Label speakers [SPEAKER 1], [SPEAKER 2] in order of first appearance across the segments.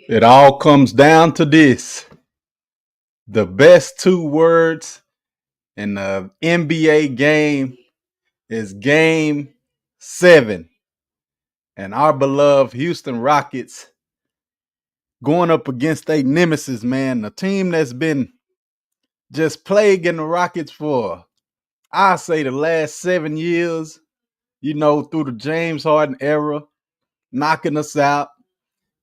[SPEAKER 1] It all comes down to this. The best two words in the NBA game is game 7. And our beloved Houston Rockets going up against a nemesis, man. A team that's been just plaguing the Rockets for, I say, the last 7 years, through the James Harden era, knocking us out,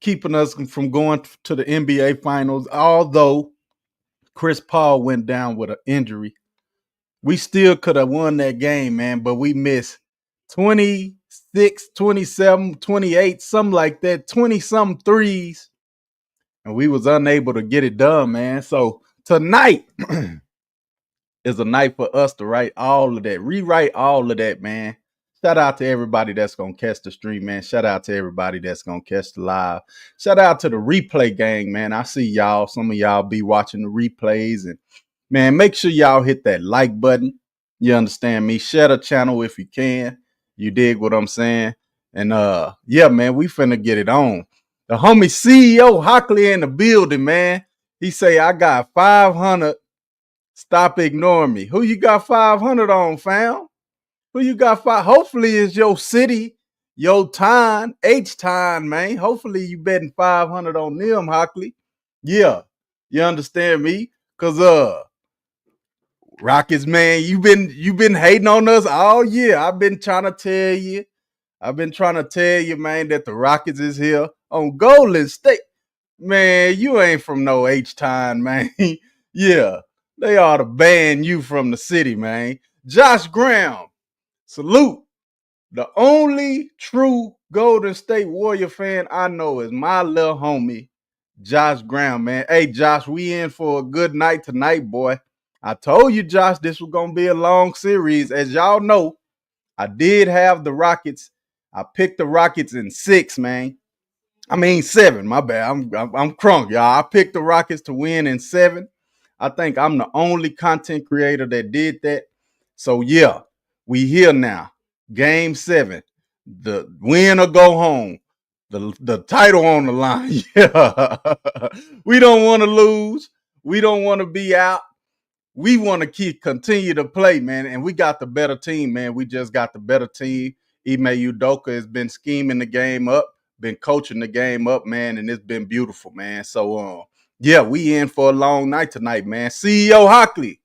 [SPEAKER 1] keeping us from going to the NBA Finals. Although Chris Paul went down with an injury, we still could have won that game, man, but we missed 26, 27, 28, something like that, 20 some threes, and we was unable to get it done, man. So tonight is a night for us to write all of that, rewrite all of that, man. Shout out to everybody that's going to catch the stream, man. Shout out to everybody that's going to catch the live. Shout out to the replay gang, man. I see y'all. Some of y'all be watching the replays. And, man, make sure y'all hit that like button. You understand me? Share the channel if you can. You dig what I'm saying? And, yeah, man, we finna get it on. The homie CEO Hockley in the building, man. He say, I got 500. Stop ignoring me. Who you got 500 on, fam? Who you got five? Hopefully it's your city, your time, H-time, man. Hopefully you betting 500 on them, Hockley. Yeah, you understand me? Cause Rockets, man, you've been hating on us all year. I've been trying to tell you, man, that the Rockets is here on Golden State. Man, you ain't from no H-time, man. Yeah, they ought to ban you from the city, man. Josh Graham. Salute. The only true Golden State Warrior fan I know is my little homie, Josh Graham, man. Hey, Josh, we in for a good night tonight, boy. I told you, Josh, this was going to be a long series. As y'all know, I did have the Rockets. I picked the Rockets in 6, man. I mean 7, my bad. I'm crunk, y'all. I picked the Rockets to win in 7. I think I'm the only content creator that did that. So, yeah, we here now. Game 7. The win or go home. The title on the line. Yeah. We don't want to lose. We don't want to be out. We want to continue to play, man. And we got the better team, man. We just got the better team. Ime Udoka has been scheming the game up, been coaching the game up, man, and it's been beautiful, man. So, yeah, we in for a long night tonight, man. CEO Hockley,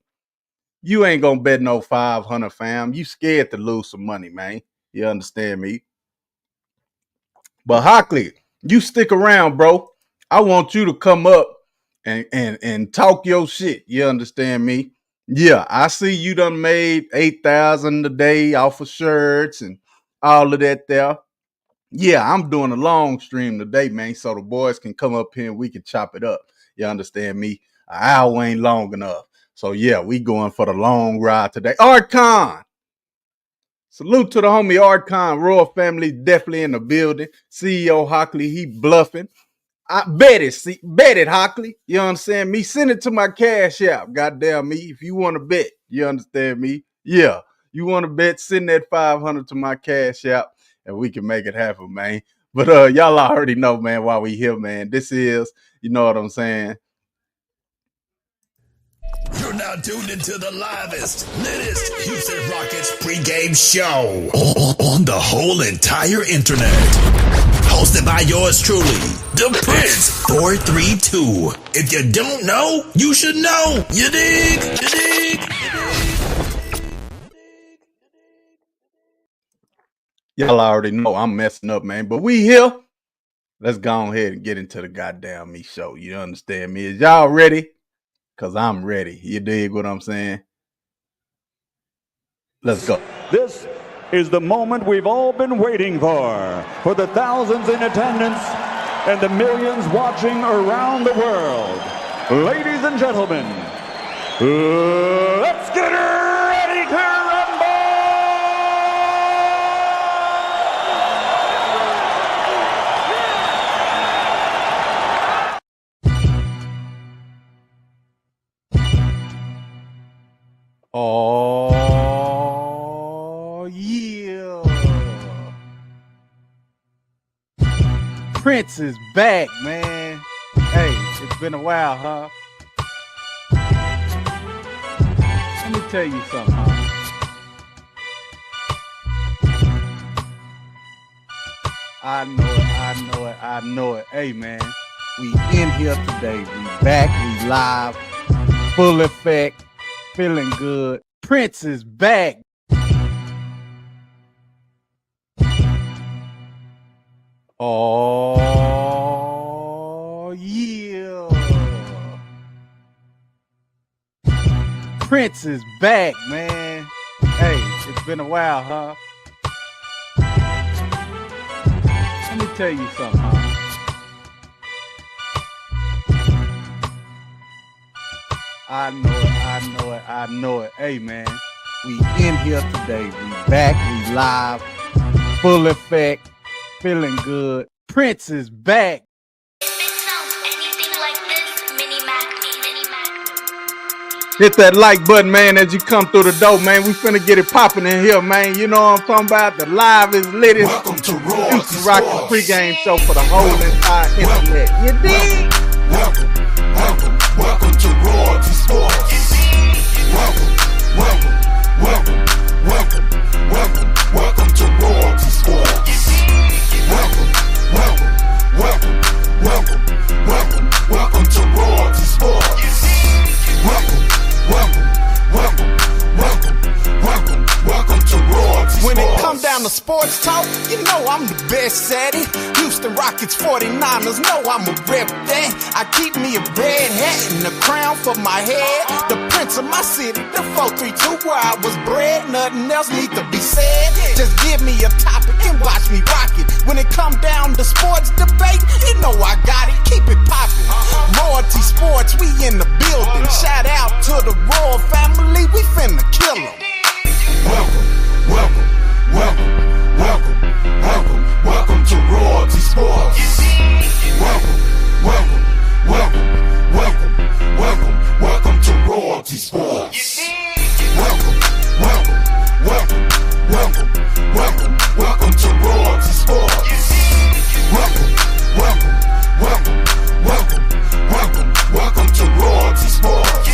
[SPEAKER 1] you ain't gonna bet no 500, fam. You scared to lose some money, man. You understand me? But Hockley, you stick around, bro. I want you to come up and talk your shit. You understand me? Yeah, I see you done made 8,000 a day off of shirts and all of that there. Yeah, I'm doing a long stream today, man, so the boys can come up here and we can chop it up. You understand me? An hour ain't long enough. So, yeah, we going for the long ride today. Art Khan. Salute to the homie Art Khan. Royal family definitely in the building. CEO Hockley, he bluffing. I bet it, Hockley. You understand me? Send it to my cash app. Goddamn me. If you want to bet, you understand me? Yeah. You want to bet, send that 500 to my cash app and we can make it happen, man. But y'all already know, man, why we here, man. This is, you know what I'm saying?
[SPEAKER 2] You're now tuned into the livest, latest Houston Rockets pregame show on the whole entire internet. Hosted by yours truly, the Prince 432. If you don't know, you should know. You dig? You dig?
[SPEAKER 1] Y'all already know I'm messing up, man. But we here. Let's go ahead and get into the goddamn me show. You understand me? Is y'all ready? Because I'm ready. You dig what I'm saying? Let's go.
[SPEAKER 3] This is the moment we've all been waiting for the thousands in attendance and the millions watching around the world. Ladies and gentlemen, let's get ready to rumble!
[SPEAKER 1] Oh, yeah. Prince is back, man. Hey, it's been a while, huh? Let me tell you something, huh? I know it. Hey, man, we in here today. We back, we live, full effect, feeling good. Prince is back. Oh, yeah. Prince is back, man. Hey, it's been a while, huh? Let me tell you something, huh? I know it. Hey, man, we in here today. We back, we live, full effect, feeling good. Prince is back. Hit that like button, man, as you come through the door, man. We finna get it popping in here, man. You know what I'm talking about? The live is lit.
[SPEAKER 2] Welcome to
[SPEAKER 1] Houston Rockets pregame show for the whole entire internet. You dig?
[SPEAKER 2] Welcome to Royalty Sports. Welcome to Royalty Sports. Welcome to Royalty Sports. Welcome to Royalty Sports.
[SPEAKER 4] When it come down to sports talk, you know I'm the best at it. Houston Rockets 49ers, know I'ma rep that. I keep me a red hat and a crown for my head. The prince of my city, the 432 where I was bred. Nothing else need to be said. Just give me a topic and watch me rock it. When it come down to sports debate, you know I got it. Keep it poppin'. Royalty Sports, we in the building. Shout out to the Royal family, we finna kill 'em.
[SPEAKER 2] Welcome to Royalty Sports. Welcome to Royalty Sports. Welcome to Royalty Sports. Welcome to Royalty Sports.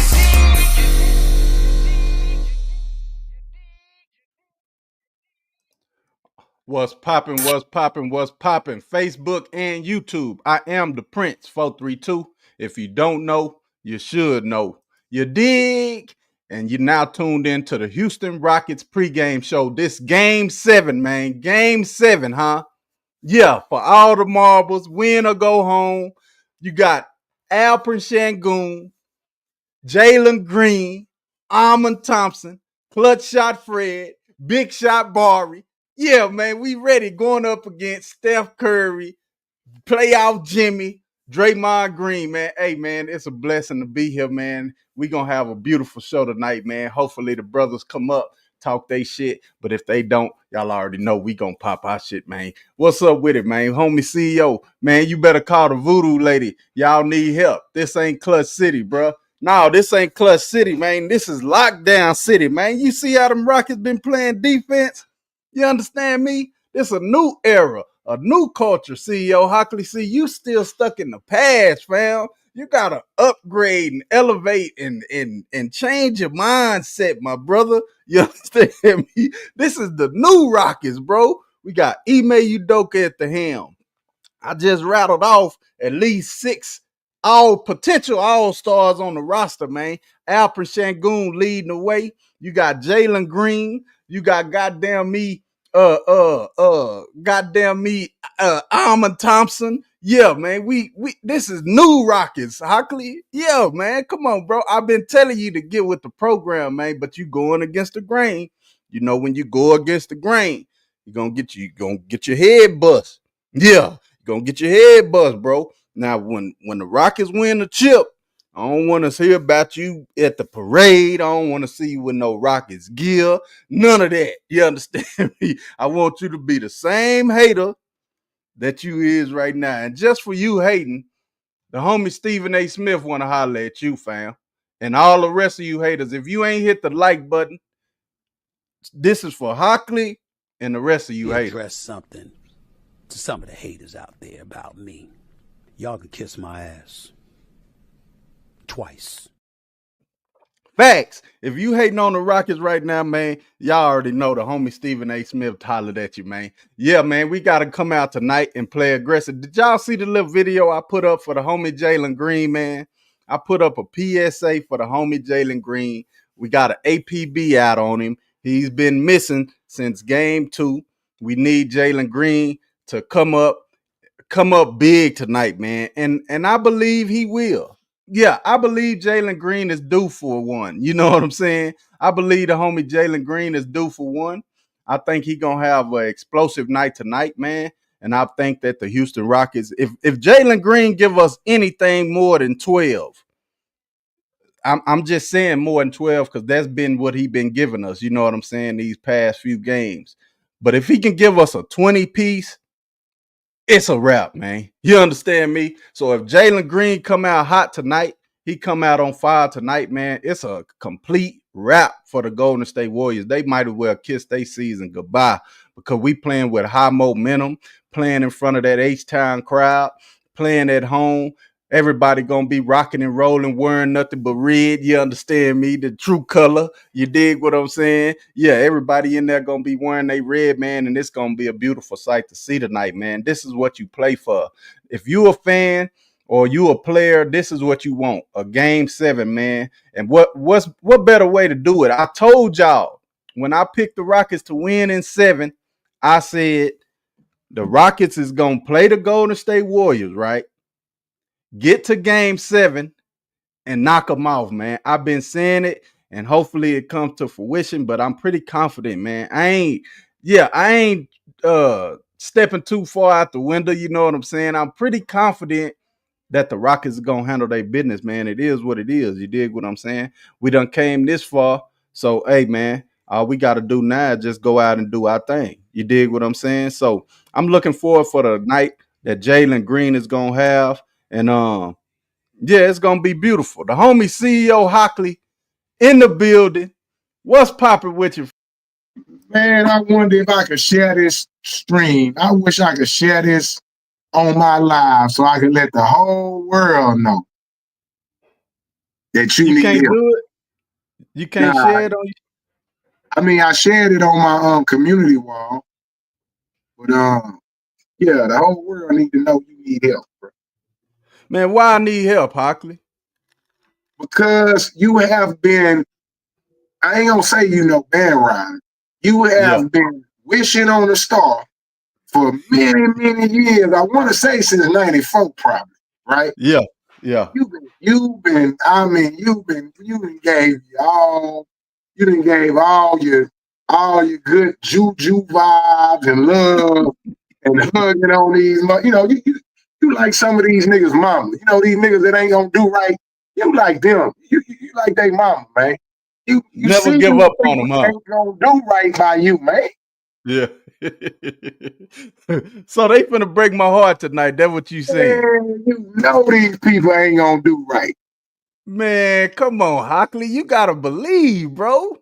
[SPEAKER 1] What's poppin'? Facebook and YouTube. I am the Prince 432. If you don't know, you should know. You dig? And you're now tuned in to the Houston Rockets pregame show. This game 7, man. Game 7, huh? Yeah, for all the marbles, win or go home. You got Alperen Sengun, Jalen Green, Amon Thompson, Clutch Shot Fred, Big Shot Barry. Yeah, man, we ready going up against Steph Curry, playoff Jimmy, Draymond Green, man. Hey, man, it's a blessing to be here, man. We going to have a beautiful show tonight, man. Hopefully the brothers come up, talk they shit. But if they don't, y'all already know we going to pop our shit, man. What's up with it, man? Homie CEO, man, you better call the voodoo lady. Y'all need help. This ain't Clutch City, bro. No, this ain't Clutch City, man. This is Lockdown City, man. You see how them Rockets been playing defense? You understand me? This a new era, a new culture, CEO Hockley. See, you still stuck in the past, fam. You gotta upgrade and elevate and change your mindset, my brother. You understand me? This is the new Rockets, bro. We got Ime Udoka at the helm. I just rattled off at least 6 potential all-stars on the roster, man. Alperen Sengun leading the way. You got Jalen Green. You got goddamn me, Amon Thompson. Yeah, man. We this is new Rockets, Hockley. Yeah, man. Come on, bro. I've been telling you to get with the program, man, but you going against the grain. You know, when you go against the grain, you're gonna get your head bust. Yeah, gonna get your head buzzed, bro. Now, when the Rockets win the chip, I don't want to hear about you at the parade. I don't want to see you with no Rockets gear. None of that. You understand me? I want you to be the same hater that you is right now. And just for you hating, the homie Stephen A. Smith want to holler at you, fam. And all the rest of you haters, if you ain't hit the like button, this is for Hockley and the rest of you haters.
[SPEAKER 5] Address something to some of the haters out there about me. y'all can kiss my ass. Twice.
[SPEAKER 1] Facts. If you hating on the Rockets right now, man, y'all already know the homie Stephen A. Smith hollered at you, man. Yeah, man, we got to come out tonight and play aggressive. Did y'all see the little video I put up for the homie Jalen Green, man? I put up a PSA for the homie Jalen Green. We got an APB out on him. He's been missing since game 2. We need Jalen Green to come up big tonight, man. And I believe he will. Yeah, I believe Jalen Green is due for one. You know what I'm saying? I believe the homie Jalen Green is due for one. I think he gonna have an explosive night tonight, man. And I think that the Houston Rockets, if Jalen Green give us anything more than 12, I'm just saying more than 12 because that's been what he been giving us. You know what I'm saying? These past few games. But if he can give us a 20 piece, it's a wrap, man. You understand me? So if Jalen Green come out hot tonight, he come out on fire tonight, man. It's a complete wrap for the Golden State Warriors. They might as well kiss their season goodbye because we playing with high momentum, playing in front of that H-Town crowd, playing at home. Everybody gonna be rocking and rolling, wearing nothing but red. You understand me? The true color. You dig what I'm saying? Yeah, everybody in there gonna be wearing their red, man, and it's gonna be a beautiful sight to see tonight, man. This is what you play for. If you a fan or you a player, this is what you want. A game 7, man. And what better way to do it? I told y'all when I picked the Rockets to win in 7, I said the Rockets is gonna play the Golden State Warriors, right? Get to game 7 and knock them off, man. I've been saying it, and hopefully it comes to fruition, but I'm pretty confident, man. I ain't stepping too far out the window, you know what I'm saying? I'm pretty confident that the Rockets are gonna handle their business, man. It is what it is. You dig what I'm saying? We done came this far. So hey, man, all we gotta do now is just go out and do our thing. You dig what I'm saying? So I'm looking forward for the night that Jalen Green is gonna have. And yeah, it's gonna be beautiful. The homie CEO Hockley in the building. What's popping with you?
[SPEAKER 6] Man, I wonder if I could share this stream. I wish I could share this on my live so I could let the whole world know that you
[SPEAKER 1] You
[SPEAKER 6] need
[SPEAKER 1] can't
[SPEAKER 6] help.
[SPEAKER 1] do it. You can't
[SPEAKER 6] Nah,
[SPEAKER 1] share it on.
[SPEAKER 6] I mean, I shared it on my community wall, but yeah, the whole world need to know you need help, bro.
[SPEAKER 1] Man, why I need help, Hockley?
[SPEAKER 6] Because you have been, I ain't gonna say band ride. You
[SPEAKER 1] Yeah,
[SPEAKER 6] have been wishing on a star for many, many years. I want to say since '94, probably, right?
[SPEAKER 1] yeah, yeah.
[SPEAKER 6] You done gave all your good juju vibes and love and hugging on these, you like some of these niggas' mama. These niggas that ain't gonna do right. You like them. You like they mama, man. You
[SPEAKER 1] Never
[SPEAKER 6] see
[SPEAKER 1] give
[SPEAKER 6] these
[SPEAKER 1] up on
[SPEAKER 6] people
[SPEAKER 1] them,
[SPEAKER 6] that
[SPEAKER 1] huh?
[SPEAKER 6] ain't gonna do right by you, man.
[SPEAKER 1] Yeah. So they finna break my heart tonight. That's what you saying.
[SPEAKER 6] Man, you know these people ain't gonna do right.
[SPEAKER 1] Man, come on, Hockley. You gotta believe, bro.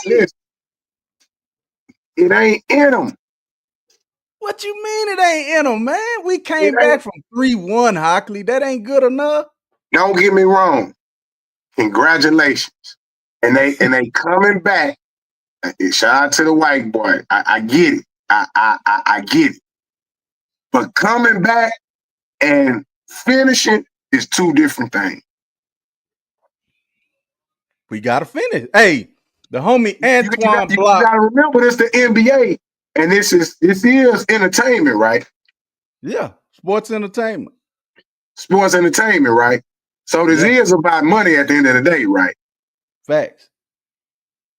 [SPEAKER 6] Listen, it ain't in them.
[SPEAKER 1] What you mean it ain't in them, man? We
[SPEAKER 6] It
[SPEAKER 1] came
[SPEAKER 6] ain't.
[SPEAKER 1] back from 3-1, Hockley. That ain't good enough.
[SPEAKER 6] Don't get me wrong. Congratulations. And they coming back. Shout out to the white boy. I get it. I get it. But coming back and finishing is two different things.
[SPEAKER 1] We gotta finish. Hey, the homie
[SPEAKER 6] You
[SPEAKER 1] Antoine Block.
[SPEAKER 6] gotta remember this the NBA, and this is entertainment, right?
[SPEAKER 1] Yeah, sports entertainment.
[SPEAKER 6] Sports entertainment, right? So this
[SPEAKER 1] Yeah,
[SPEAKER 6] is about money at the end of the day, right?
[SPEAKER 1] facts.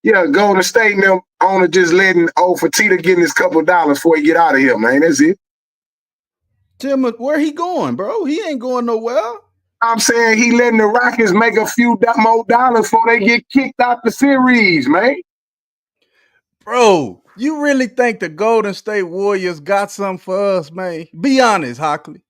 [SPEAKER 6] Yeah, Golden State now owner just letting old Fatita getting his couple of dollars before he get out of here, man. That's it.
[SPEAKER 1] Tim, where he going, bro? He ain't going nowhere.
[SPEAKER 6] I'm saying he letting the Rockets make a few more dollars before they get kicked out the series, man.
[SPEAKER 1] Bro, you really think the Golden State Warriors got something for us, man? Be honest, Hockley.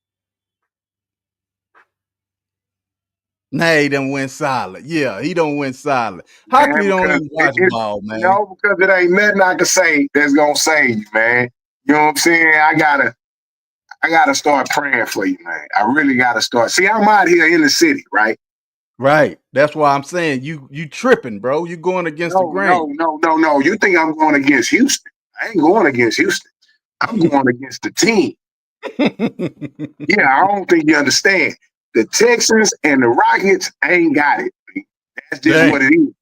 [SPEAKER 1] Nah, he done went silent. Yeah, he don't went silent.
[SPEAKER 6] Man,
[SPEAKER 1] Hockley don't
[SPEAKER 6] because
[SPEAKER 1] even watch ball, man.
[SPEAKER 6] because it ain't nothing I can say that's gonna save you, man. You know what I'm saying? I gotta start praying for you, man. I really gotta start. See, I'm out here in the city, right?
[SPEAKER 1] Right. That's why I'm saying you tripping, bro. You going against the grain.
[SPEAKER 6] No. You think I'm going against Houston? I ain't going against Houston. I'm going against the team. Yeah, I don't think you understand. The Texans and the Rockets ain't got it. Man. That's just
[SPEAKER 1] Dang.
[SPEAKER 6] what it is.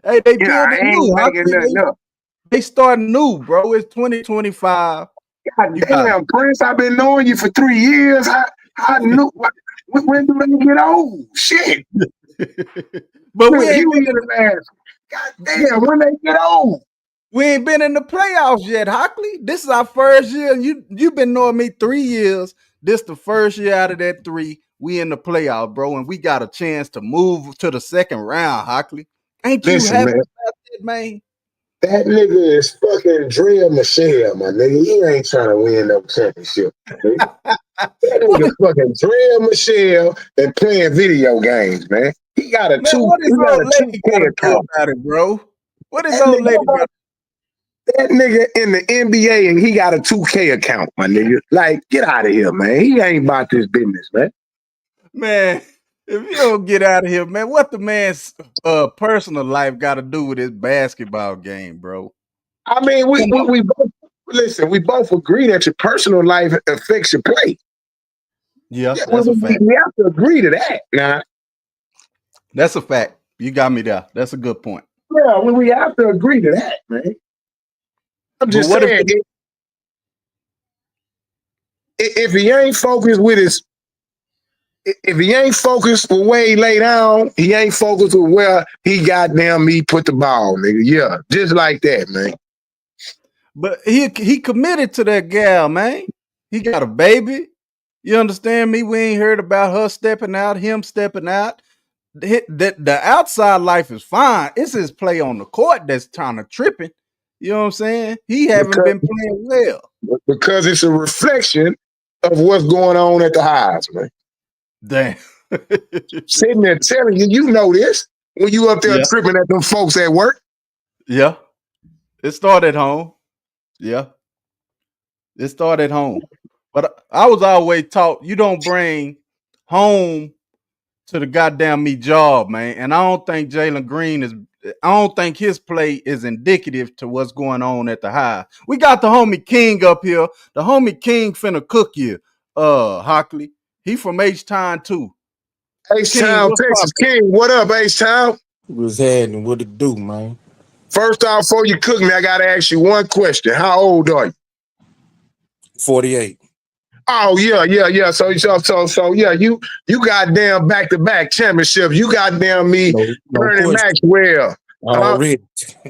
[SPEAKER 1] Hey, they
[SPEAKER 6] Yeah, I
[SPEAKER 1] building
[SPEAKER 6] ain't
[SPEAKER 1] new.
[SPEAKER 6] making nothing up.
[SPEAKER 1] They starting new, bro. It's 2025.
[SPEAKER 6] God
[SPEAKER 1] You got
[SPEAKER 6] damn, Prince, I've been knowing you for 3 years. I knew when do they get old? Shit.
[SPEAKER 1] But we
[SPEAKER 6] Look,
[SPEAKER 1] ain't
[SPEAKER 6] you
[SPEAKER 1] been
[SPEAKER 6] even ask. God damn, when they get old?
[SPEAKER 1] we ain't been in the playoffs yet, Hockley. This is our first year. You've been knowing me 3 years. This the first year out of that 3. We in the playoffs, bro, and we got a chance to move to the second round, Hockley. Ain't you
[SPEAKER 6] Listen,
[SPEAKER 1] happy
[SPEAKER 6] man,
[SPEAKER 1] about that, man?
[SPEAKER 6] that nigga is fucking Drea Michelle, my nigga. He ain't trying to win no championship. Nigga. That nigga fucking Drea Michelle and playing video games, man. He got a
[SPEAKER 1] Man, what
[SPEAKER 6] he
[SPEAKER 1] is
[SPEAKER 6] got a
[SPEAKER 1] old lady
[SPEAKER 6] 2K
[SPEAKER 1] got to do
[SPEAKER 6] account.
[SPEAKER 1] about it, bro? What is
[SPEAKER 6] That
[SPEAKER 1] old lady
[SPEAKER 6] nigga,
[SPEAKER 1] got?
[SPEAKER 6] that nigga in the NBA and he got a 2K account, my nigga. Like, get out of here, man. He ain't about this business, man.
[SPEAKER 1] Man, if you don't get out of here, man, what the man's personal life got to do with his basketball game, bro?
[SPEAKER 6] I mean,
[SPEAKER 1] Come on.
[SPEAKER 6] we both listen. We both agree that your personal life affects your play.
[SPEAKER 1] Yeah,
[SPEAKER 6] Yeah,
[SPEAKER 1] that's a fact.
[SPEAKER 6] we have to agree to that. Now,
[SPEAKER 1] That's a fact. You got me there. That's a good point.
[SPEAKER 6] yeah, we have to agree to that, man. I'm
[SPEAKER 1] But
[SPEAKER 6] just
[SPEAKER 1] what if
[SPEAKER 6] saying, if he ain't focused with his, if he ain't focused with where he lay down, he ain't focused with where he goddamn me put the ball, nigga. Yeah, just like that, man.
[SPEAKER 1] but he committed to that gal, man. He got a baby. You understand me? We ain't heard about her stepping out, him stepping out. The outside life is fine. It's his play on the court that's kind of tripping. You know what I'm saying? He haven't been playing well.
[SPEAKER 6] Because it's a reflection of what's going on at the highs, man.
[SPEAKER 1] Damn.
[SPEAKER 6] Sitting there telling you, you know this when you up there
[SPEAKER 1] Yeah.
[SPEAKER 6] tripping at them folks at work.
[SPEAKER 1] Yeah. It started home. Yeah. It started home. But I was always taught you don't bring home to the goddamn me job, man. And I don't think Jalen Green is. I don't think his play is indicative to what's going on at the high. We got the homie King up here. The homie King finna cook you, Hockley. He from H-Town too. King,
[SPEAKER 6] H-Town,
[SPEAKER 1] what's
[SPEAKER 6] Texas
[SPEAKER 1] poppin'?
[SPEAKER 6] King. What up, H-Town?
[SPEAKER 5] What's happening? What it do, man?
[SPEAKER 6] First off, before you cook me, I gotta ask you one question. How old are you?
[SPEAKER 5] 48.
[SPEAKER 6] Oh yeah. So yeah, you goddamn back-to-back championships. You goddamn me,
[SPEAKER 5] No
[SPEAKER 6] Bernie
[SPEAKER 5] question.
[SPEAKER 6] Maxwell.
[SPEAKER 5] Already.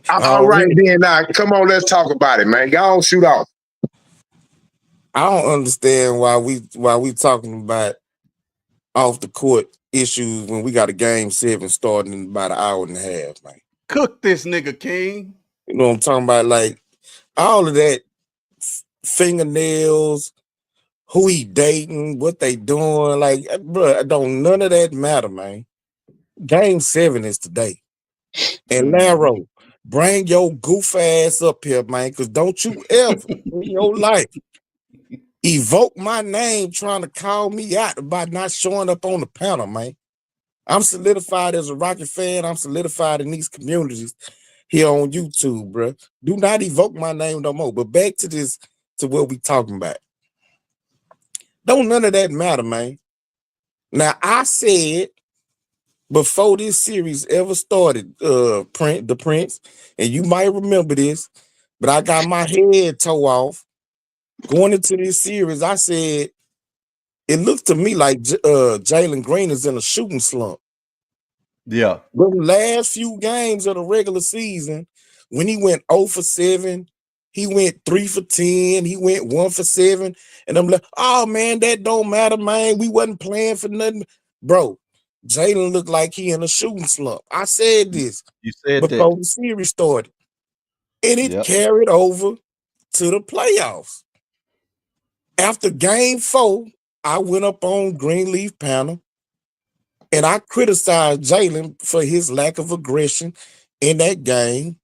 [SPEAKER 6] All right then, now come on, let's talk about it, man. Y'all shoot off.
[SPEAKER 5] I don't understand why we talking about off the court issues when we got a game 7 starting in about an hour and a half, man.
[SPEAKER 1] Cook this nigga, King.
[SPEAKER 5] You know what I'm talking about? Like all of that fingernails, who he dating, what they doing, like, bro, don't none of that matter, man. Game 7 is today. And Laro, bring your goof ass up here, man, because don't you ever in your life evoke my name trying to call me out about not showing up on the panel, man. I'm solidified as a Rocket fan. I'm solidified in these communities here on YouTube, bro. Do not evoke my name no more. But back to this, to what we talking about. Don't none of that matter, man. Now, I said before this series ever started, the Prince, and you might remember this, but I got my head toe off going into this series. I said it looks to me like Jalen Green is in a shooting slump.
[SPEAKER 1] Yeah.
[SPEAKER 5] The last few games of the regular season, when he went 0 for 7, he went 3 for 10, he went 1 for 7, and I'm like, oh man, that don't matter, man. We wasn't playing for nothing, bro. Jalen looked like he in a shooting slump. I said this
[SPEAKER 1] You said that.
[SPEAKER 5] before the series started, and it
[SPEAKER 1] Yep.
[SPEAKER 5] carried over to the playoffs. After game 4, I went up on Greenleaf panel and I criticized Jalen for his lack of aggression in that game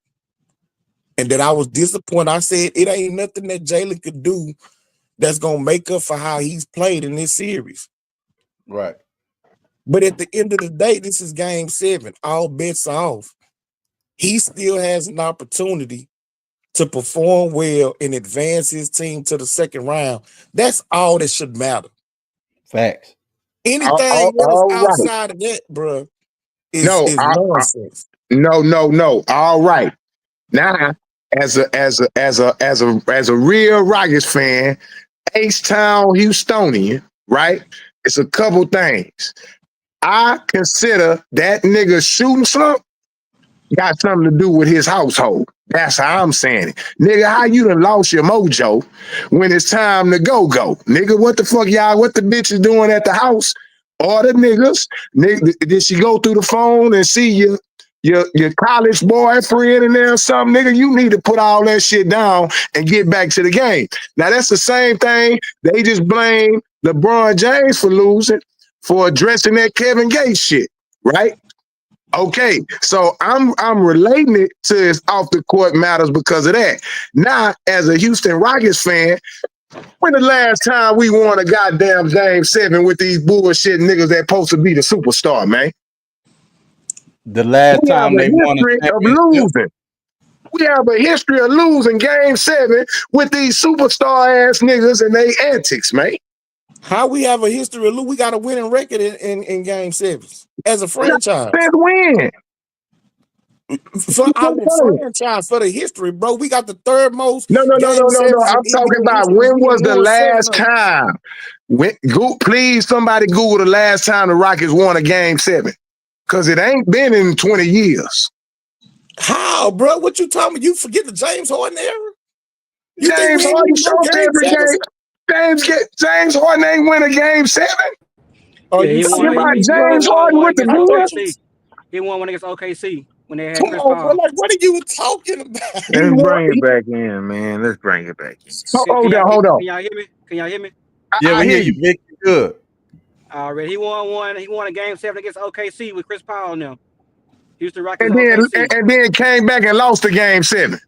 [SPEAKER 5] and that I was disappointed. I said it ain't nothing that Jalen could do that's gonna make up for how he's played in this series.
[SPEAKER 1] Right.
[SPEAKER 5] But at the end of the day, this is game 7. All bets are off. He still has an opportunity to perform well and advance his team to the second round. That's all that should matter.
[SPEAKER 1] Facts.
[SPEAKER 5] Anything else outside of that, bro, is nonsense.
[SPEAKER 6] No. All right. Now, as a real Rockets fan, H-Town Houstonian, right? It's a couple things. I consider that nigga shooting slump got something to do with his household. That's how I'm saying it. Nigga, how you done lost your mojo when it's time to go? Nigga, what the fuck what the bitch is doing at the house? Or the niggas, nigga, did she go through the phone and see your college boyfriend in there or something? Nigga, you need to put all that shit down and get back to the game. Now, that's the same thing. They just blame LeBron James for losing, for addressing that Kevin Gates shit, right? Okay, so I'm relating it to his off the court matters because of that. Now, as a Houston Rockets fan, when the last time we won a goddamn game 7 with these bullshit niggas that supposed to be the superstar, man?
[SPEAKER 1] The last time they won a
[SPEAKER 6] of losing. We have a history of losing game 7 with these superstar ass niggas and they antics, man.
[SPEAKER 5] How we have a history of losing? We got a winning record in game 7 as a franchise.
[SPEAKER 6] Win.
[SPEAKER 5] For our franchise, for the history, bro, we got the third most.
[SPEAKER 6] No. I'm talking about when was the last time? Please, somebody Google the last time the Rockets won a game 7, because it ain't been in 20 years.
[SPEAKER 5] How, bro? What you talking about? You forget the James Harden era?
[SPEAKER 6] James Harden showed every game. James Harden ain't win a game 7.
[SPEAKER 5] Oh, you talking about
[SPEAKER 6] James Harden with the Bulls?
[SPEAKER 7] He won one against OKC when they had
[SPEAKER 5] Come
[SPEAKER 7] Chris
[SPEAKER 5] on,
[SPEAKER 7] Paul.
[SPEAKER 5] bro. Like, what are you talking about?
[SPEAKER 8] Let's bring it back in, man. Let's bring it back in.
[SPEAKER 6] Hold on.
[SPEAKER 7] Can y'all hear me? Can y'all hear me?
[SPEAKER 1] Yeah, we hear you, Vic. Good.
[SPEAKER 7] Already, he won a game 7 against OKC with Chris Paul now. Houston Rockets
[SPEAKER 6] and then came back and lost the game 7.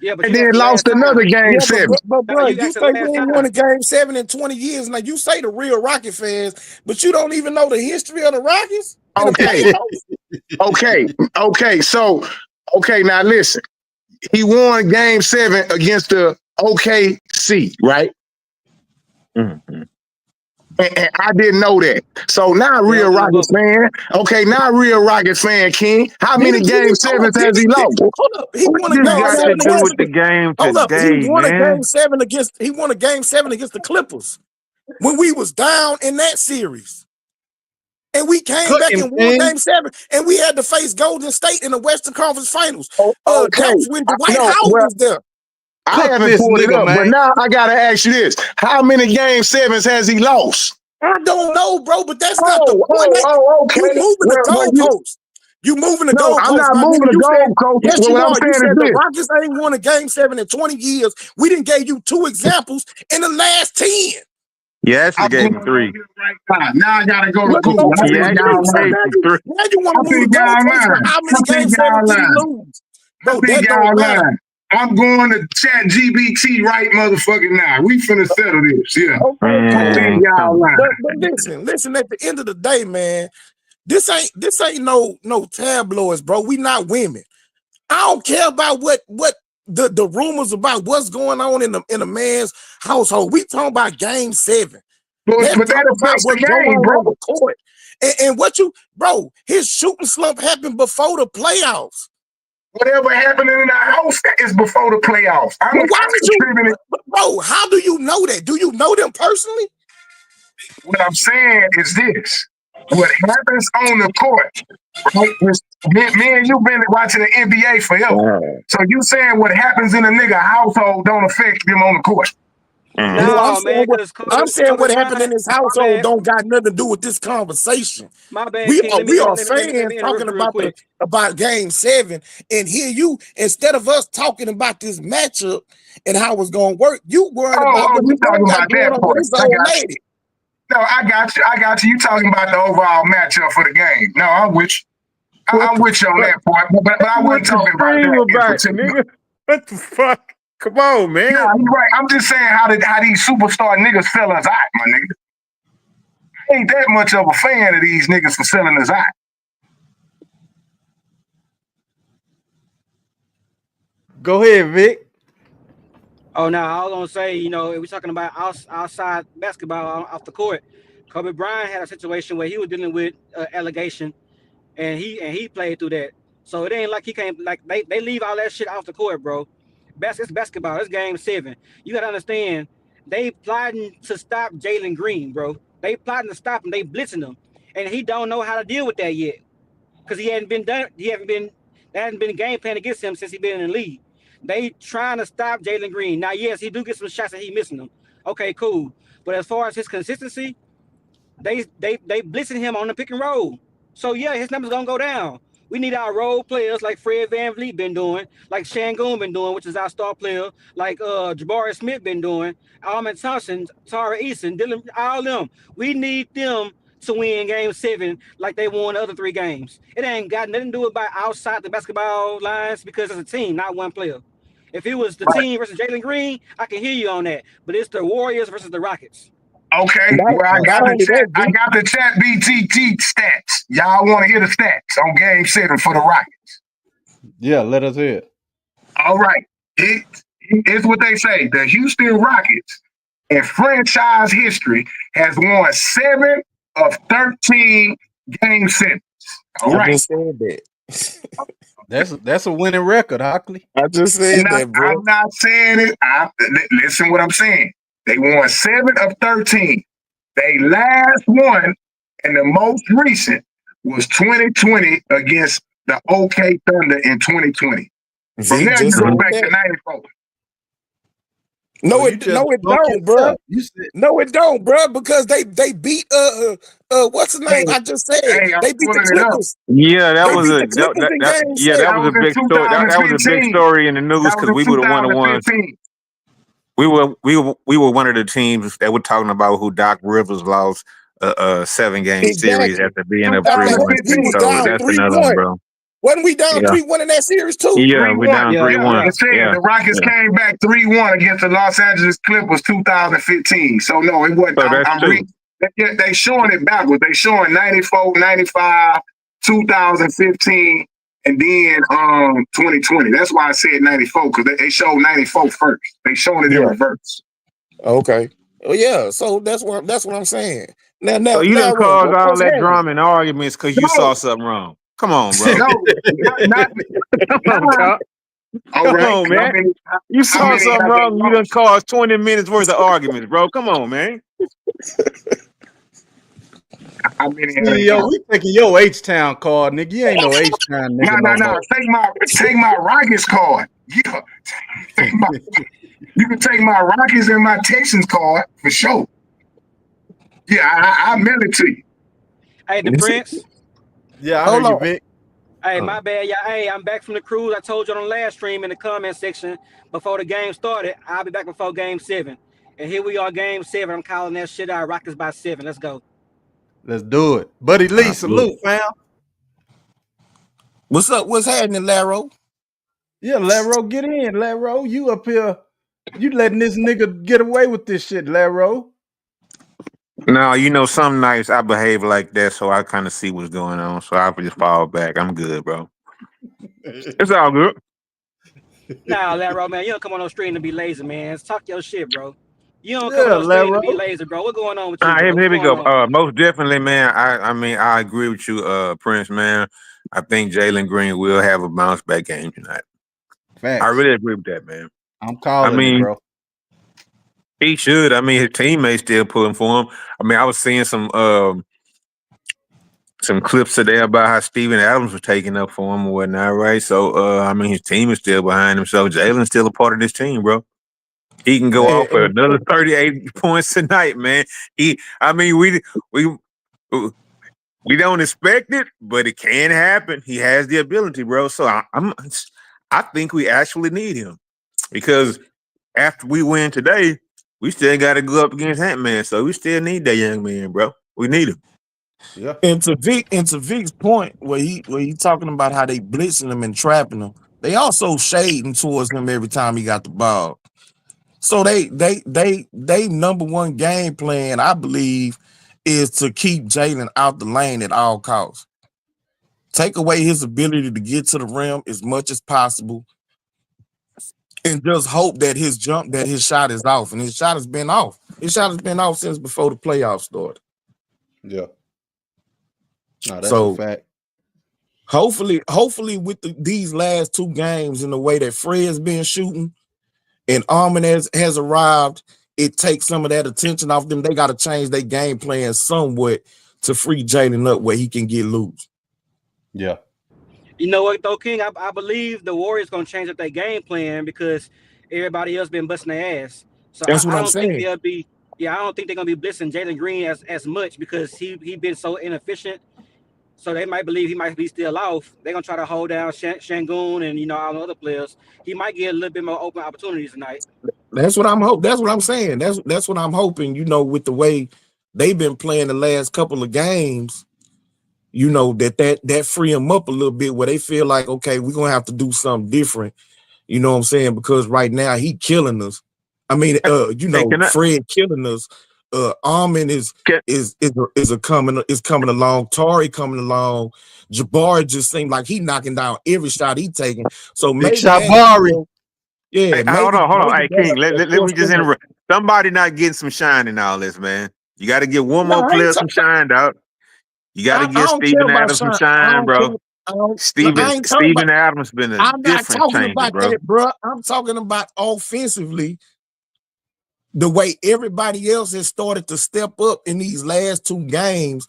[SPEAKER 7] Yeah, but
[SPEAKER 6] and then lost another game 7.
[SPEAKER 5] But bro, you say we ain't won a game 7 in 20 years. Now you say the real Rocket fans, but you don't even know the history of the Rockets.
[SPEAKER 6] Okay. So, now listen. He won game 7 against the OKC, right?
[SPEAKER 8] Mm-hmm.
[SPEAKER 6] And I didn't know that. So now real Rockets fan, King. How many game 7s has he lost?
[SPEAKER 5] Hold up. He won a game 7
[SPEAKER 8] with the game today,
[SPEAKER 5] He won a game 7 against the Clippers when we was down in that series. And we came back and won game 7, and we had to face Golden State in the Western Conference Finals. That was when Dwight Howard was there.
[SPEAKER 6] I haven't pulled it up, but now I gotta ask you this: how many game 7s has he lost?
[SPEAKER 5] I don't know, bro, but that's not the point.
[SPEAKER 6] Okay.
[SPEAKER 5] You moving the goalposts. You moving the goalposts.
[SPEAKER 6] I'm not moving the goalposts.
[SPEAKER 5] Yes,
[SPEAKER 6] what I'm saying
[SPEAKER 5] you said
[SPEAKER 6] is
[SPEAKER 5] the Rockets ain't won a game 7 in 20 years. We didn't gave you 2 examples in the last 10.
[SPEAKER 8] Yeah, actually gave him 3.
[SPEAKER 6] Now I gotta go to Google.
[SPEAKER 5] Now you want to move the goalposts for how many game 7s did he lose? Bro, that don't matter.
[SPEAKER 6] I'm going to chat GBT right motherfucking now. We finna settle this. Yeah.
[SPEAKER 5] Okay. But listen, at the end of the day, man, this ain't no tabloids, bro. We not women. I don't care about what the rumors about what's going on in a man's household. We talking about game 7.
[SPEAKER 6] But that affects the game, bro.
[SPEAKER 5] Court. And his shooting slump happened before the playoffs.
[SPEAKER 6] Whatever happened in the house is before the playoffs.
[SPEAKER 5] Bro, how do you know that? Do you know them personally?
[SPEAKER 6] What I'm saying is this. What happens on the court, right? Me and you been watching the NBA forever. So you saying what happens in a nigga household don't affect them on the court.
[SPEAKER 5] No, I'm saying what happened in his household don't got nothing to do with this conversation.
[SPEAKER 7] My bad.
[SPEAKER 5] We are fans talking about game 7, and here you, instead of us talking about this matchup and how it's gonna work, you worried about what
[SPEAKER 6] you talking about that part. No, I got you. You talking about the overall matchup for the game. No, I'm with you. I'm with you on that part, but I wasn't talking about that.
[SPEAKER 8] Nigga. What the fuck?
[SPEAKER 5] Come on, man.
[SPEAKER 6] Nah, you right. I'm just saying how these superstar niggas sell us out, my nigga. I ain't that much of a fan of these niggas for selling us out.
[SPEAKER 1] Go ahead, Vic.
[SPEAKER 7] Oh, no, I was gonna say, we're talking about outside basketball off the court. Kobe Bryant had a situation where he was dealing with allegation, and he played through that. So it ain't like he can't like they leave all that shit off the court, bro. It's basketball. It's game 7. You gotta understand, they plotting to stop Jalen Green, bro. They plotting to stop him. They blitzing him, and he don't know how to deal with that yet, because he hadn't been done. There hasn't been a game plan against him since he been in the league. They trying to stop Jalen Green. Now, yes, he do get some shots that he missing them. Okay, cool. But as far as his consistency, they blitzing him on the pick and roll. So yeah, his numbers gonna go down. We need our role players like Fred VanVleet been doing, like Shangoon been doing, which is our star player, like Jabari Smith been doing, Almond Thompson, Tara Eason, Dylan, all them. We need them to win game 7 like they won the other 3 games. It ain't got nothing to do about outside the basketball lines, because it's a team, not one player. If it was the
[SPEAKER 6] Right.
[SPEAKER 7] team versus Jalen Green, I can hear you on that. But it's the Warriors versus the Rockets.
[SPEAKER 6] Okay, well, I got the chat BTT stats. Y'all want to hear the stats on game 7 for the Rockets?
[SPEAKER 1] Yeah, let us hear it.
[SPEAKER 6] All right. It's what they say. The Houston Rockets in franchise history has won 7 of 13 game 7s. All right.
[SPEAKER 5] I just said that.
[SPEAKER 1] That's a winning record, Hockley.
[SPEAKER 5] I just said that, bro.
[SPEAKER 6] I'm not saying it. Listen what I'm saying. They won 7 of 13. They last won, and the most recent was 2020 against the OK Thunder in 2020. From there, you go back to 94.
[SPEAKER 5] No, it don't, bro. No, it don't, bro. Because they beat what's the name? I just said they beat the Clippers.
[SPEAKER 8] Yeah, that was a big story. That was a big story in the news because we would have won the one. We were one of the teams that were talking about who Doc Rivers lost a 7-game series after being up 3-1. So that's another one, bro.
[SPEAKER 5] Wasn't we down 3-1 in that series too?
[SPEAKER 8] Yeah, we down 3-1.
[SPEAKER 6] The Rockets came back 3-1 against the Los Angeles Clippers 2015. So no, it wasn't.
[SPEAKER 8] So
[SPEAKER 6] they showing it backwards. They showing 94, 95, 2015, and then 2020. That's why I said 94, because they showed 94 first. They showing it in reverse.
[SPEAKER 5] Okay. Oh yeah. So that's what I'm saying. Now
[SPEAKER 8] so you didn't cause all that drama and arguments because you saw something wrong. Come on, bro. Come on, man. You saw something wrong. You done caused 20 minutes worth of arguments, bro. Come on, man.
[SPEAKER 1] Yo, we taking your H-Town card, nigga. You ain't no H-Town nigga.
[SPEAKER 6] No. Take my Rockets card. Yeah. You can take my Rockets and my Texans card for sure. Yeah, I mail it to you.
[SPEAKER 7] Hey, the Prince.
[SPEAKER 1] Yeah, I heard you, Vic.
[SPEAKER 7] Hey, my bad. Yeah, hey, I'm back from the cruise. I told you on the last stream in the comment section before the game started. I'll be back before game 7. And here we are, game 7. I'm calling that shit out. Rockets by 7. Let's go.
[SPEAKER 1] Let's do it. Buddy Lee, salute, fam.
[SPEAKER 5] What's up? What's happening, Laro?
[SPEAKER 1] Yeah, Laro, get in, Laro. You up here. You letting this nigga get away with this shit, Laro.
[SPEAKER 8] No, some nights I behave like that, so I kind of see what's going on. So I just fall back. I'm good, bro. It's all good.
[SPEAKER 7] Nah, Laro, man, you don't come on no stream to be lazy, man. Talk your shit, bro. You don't come on no stream to be lazy, bro. What's going on with you?
[SPEAKER 8] Here we go. Most definitely, man. I mean, I agree with you, Prince, man. I think Jalen Green will have a bounce back game tonight.
[SPEAKER 1] Facts.
[SPEAKER 8] I really agree with that, man.
[SPEAKER 1] I'm calling it, bro.
[SPEAKER 8] He should. I mean, his teammates still pulling for him. I mean, I was seeing some clips today about how Steven Adams was taking up for him or whatnot, right? So, I mean, his team is still behind him. So Jalen's still a part of this team, bro. He can go off for another 38 points tonight, man. We don't expect it, but it can happen. He has the ability, bro. So I think we actually need him because after we win today, we still got to go up against Ant-Man. So we still need that young man, bro. We need him.
[SPEAKER 1] Yeah.
[SPEAKER 5] And to Vic's point, where he talking about how they blitzing him and trapping him, They also shading towards him every time he got the ball. So they number one game plan, I believe, is to keep Jalen out the lane at all costs. Take away his ability to get to the rim as much as possible, and just hope that his shot is off. And his shot has been off. His shot has been off since before the playoffs started.
[SPEAKER 1] Yeah. No, that's a fact.
[SPEAKER 5] Hopefully with these last two games and the way that Fred's been shooting and Armin has arrived, it takes some of that attention off them. They got to change their game plan somewhat to free Jalen up where he can get loose.
[SPEAKER 1] Yeah.
[SPEAKER 7] You know what, though, King? I believe the Warriors going to change up their game plan because everybody else been busting their ass. So
[SPEAKER 5] That's what
[SPEAKER 7] I
[SPEAKER 5] I'm
[SPEAKER 7] don't
[SPEAKER 5] saying.
[SPEAKER 7] think they'll be. Yeah, I don't think they're going to be blitzing Jalen Green as much because he been so inefficient. So they might believe he might be still off. They're going to try to hold down Shangoon and, all the other players. He might get a little bit more open opportunities tonight.
[SPEAKER 5] That's what I'm hoping. That's what I'm saying. That's what I'm hoping, with the way they've been playing the last couple of games, that free them up a little bit where they feel like, okay, we're going to have to do something different. You know what I'm saying? Because right now he killing us. I mean, Fred killing us. Armin is coming along. Tari coming along. Jabari just seemed like he knocking down every shot he taking. So
[SPEAKER 1] Big
[SPEAKER 5] maybe
[SPEAKER 1] shot Bari.
[SPEAKER 5] Yeah,
[SPEAKER 8] hey, hold on. Hey, King, let me just interrupt. Somebody not getting some shine in all this, man. You got to get one more player some shine, dog. You got to get Steven Adams some shine, bro. Steven Adams been a different changer, bro.
[SPEAKER 5] That, bro. I'm talking about offensively. The way everybody else has started to step up in these last two games,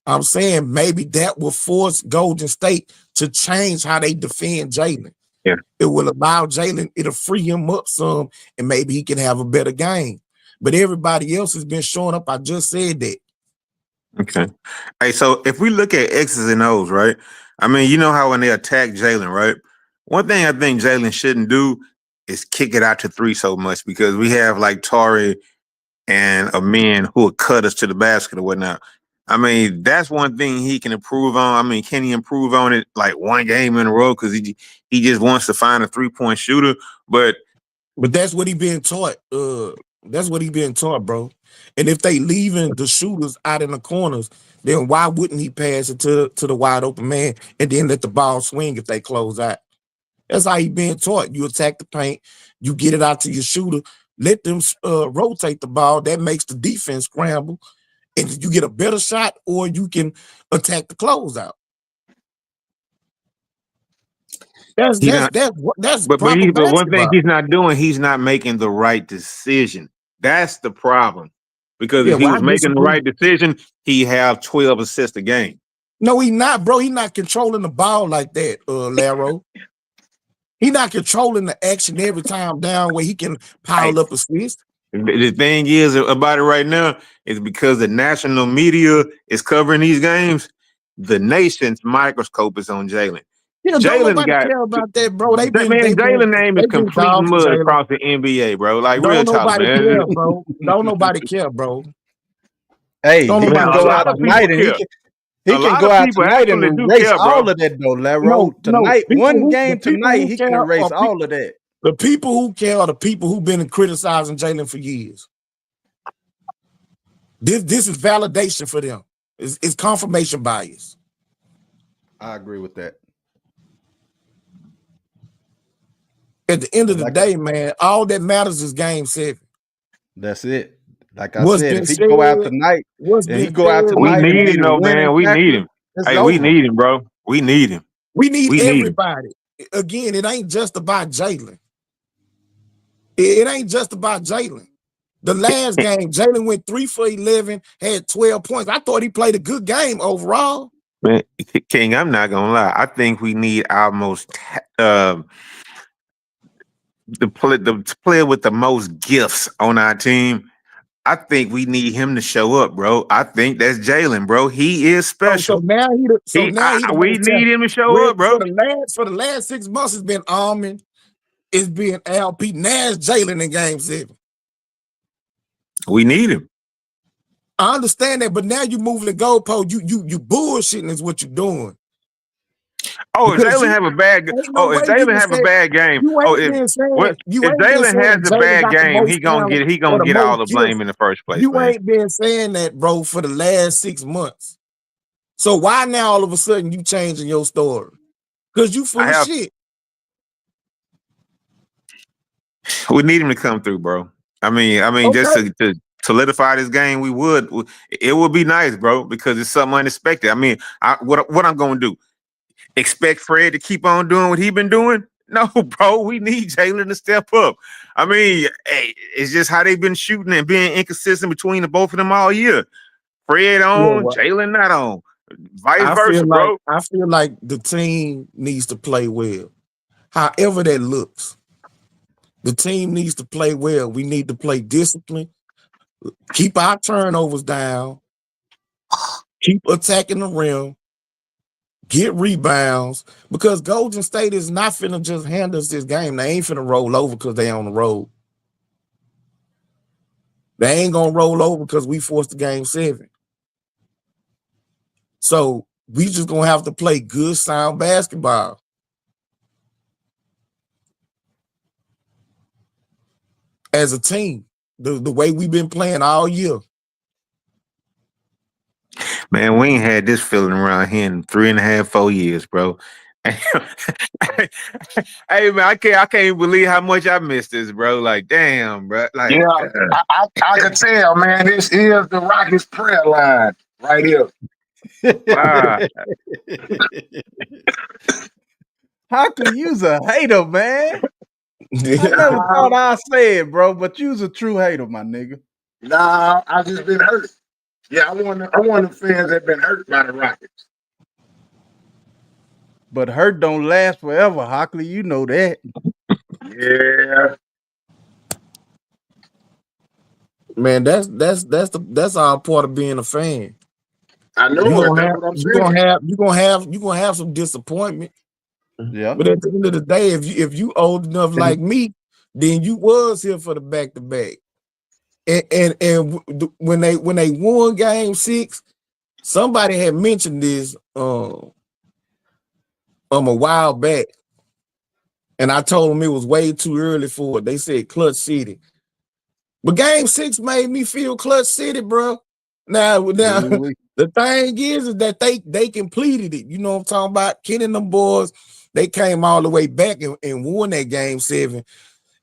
[SPEAKER 5] I'm saying maybe that will force Golden State to change how they defend Jalen.
[SPEAKER 8] Yeah.
[SPEAKER 5] It will allow Jalen, it'll free him up some, and maybe he can have a better game. But everybody else has been showing up. I just said that.
[SPEAKER 8] Okay. Hey, so if we look at X's and O's, right? I mean, you know how when they attack Jalen, right? One thing I think Jalen shouldn't do is kick it out to three so much because we have like Tari and Amin who will cut us to the basket or whatnot. I mean, that's one thing he can improve on. I mean, can he improve on it like one game in a row because he just wants to find a 3-point shooter? But
[SPEAKER 5] that's what he being taught. That's what he being taught, bro. And if they leaving the shooters out in the corners, then why wouldn't he pass it to the wide open man and then let the ball swing if they close out? That's how he being taught. You attack the paint, you get it out to your shooter, let them rotate the ball. That makes the defense scramble, and you get a better shot, or you can attack the closeout. But
[SPEAKER 8] one thing he's not doing, he's not making the right decision. That's the problem. Because if he was making the right decision, he have 12 assists a game.
[SPEAKER 5] No, he not, bro. He not controlling the ball like that, Laro. He not controlling the action every time down where he can pile up assists.
[SPEAKER 8] The thing is about it right now is because the national media is covering these games, the nation's microscope is on Jalen.
[SPEAKER 5] Yeah, Jalen care about that, bro.
[SPEAKER 8] Jalen name is complete mud across the NBA, bro. Like real talk, man.
[SPEAKER 5] Care, bro. Don't nobody care, bro.
[SPEAKER 1] Hey, he can go out tonight and he can go out tonight and erase all of that, though, Laro. Tonight, one game tonight, he can erase all of that.
[SPEAKER 5] The people who care are the people who've been criticizing Jalen for years. This is validation for them. It's confirmation bias.
[SPEAKER 1] I agree with that.
[SPEAKER 5] At the end of the day, man, all that matters is game 7.
[SPEAKER 1] That's it. Like I said, if he go out tonight,
[SPEAKER 8] we need him, though, man. We need him. Hey, we need him, bro. We need him.
[SPEAKER 5] We need everybody. Again, it ain't just about Jalen. It ain't just about Jalen. The last game, Jalen went 3 for 11, had 12 points. I thought he played a good game overall.
[SPEAKER 8] Man, King, I'm not gonna lie. I think we need our most the player with the most gifts on our team. I think we need him to show up, bro. I think that's Jalen, bro. He is special.
[SPEAKER 5] We
[SPEAKER 8] need him to show up, bro.
[SPEAKER 5] For the last 6 months, it's been Armin, it's been LP. Now it's Jalen in game 7.
[SPEAKER 8] We need him.
[SPEAKER 5] I understand that, but now you moving the goalpost. You bullshitting is what you're doing.
[SPEAKER 8] Oh, if Jalen have a bad game.
[SPEAKER 5] No
[SPEAKER 8] If Jalen have a bad game. If Jalen has a bad game, he gonna get all the blame in the first place.
[SPEAKER 5] You ain't been saying that, bro, for the last 6 months. So why now all of a sudden you changing your story? Because you full of shit.
[SPEAKER 8] We need him to come through, bro. I mean, okay. Just to solidify this game, it would be nice, bro, because it's something unexpected. I mean, what I'm gonna do? Expect Fred to keep on doing what he been doing? No, bro. We need Jalen to step up. I mean, hey, it's just how they've been shooting and being inconsistent between the both of them all year. Fred on, Jalen not on. Vice versa, bro.
[SPEAKER 5] I feel like the team needs to play well. However that looks. The team needs to play well. We need to play discipline. Keep our turnovers down. Keep attacking the rim. Get rebounds. Because Golden State is not finna just hand us this game. They ain't finna roll over because they on the road. They ain't gonna roll over because we forced the game 7. So we just gonna have to play good, sound basketball. As a team, the way we've been playing all year.
[SPEAKER 8] Man, we ain't had this feeling around here in 3.5, 4 years, bro. Hey man, I can't believe how much I missed this, bro. Like, damn, bro. Like,
[SPEAKER 6] yeah, I can tell, man. This is the Rockets prayer line right here.
[SPEAKER 1] Hockley, you's a hater, man. I never thought I'd say it, bro, but you's a true hater, my nigga.
[SPEAKER 6] Nah, I just been hurt. Yeah, I want the fans that been hurt by the Rockets.
[SPEAKER 1] But hurt don't last forever, Hockley. You know that.
[SPEAKER 6] Yeah.
[SPEAKER 5] Man, that's all part of being a fan.
[SPEAKER 6] I know
[SPEAKER 5] you're gonna have some disappointment.
[SPEAKER 1] Yeah.
[SPEAKER 5] But at the end of the day, if you old enough like me, then you was here for the back-to-back. And when they won game 6, somebody had mentioned this a while back. And I told them it was way too early for it. They said Clutch City. But game 6 made me feel Clutch City, bro. Now the thing is that they completed it. You know what I'm talking about? Kenny and them boys, they came all the way back and won that game 7.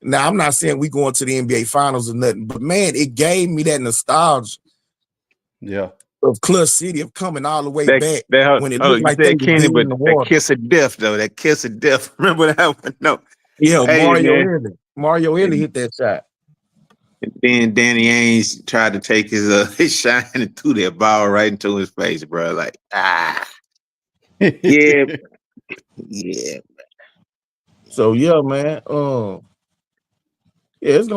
[SPEAKER 5] Now, I'm not saying we going to the NBA Finals or nothing, but man, it gave me that nostalgia.
[SPEAKER 1] Yeah.
[SPEAKER 5] Of Clutch City, of coming all the way back when it looked like they
[SPEAKER 8] Kenny,
[SPEAKER 5] were in the water.
[SPEAKER 8] That kiss of death, though. That kiss of death. Remember that one? No.
[SPEAKER 5] Yeah, Mario Ellie hit that shot.
[SPEAKER 8] And then Danny Ainge tried to take his shine and threw that ball right into his face, bro. Like, yeah. Yeah.
[SPEAKER 5] So yeah, man. Yeah, it's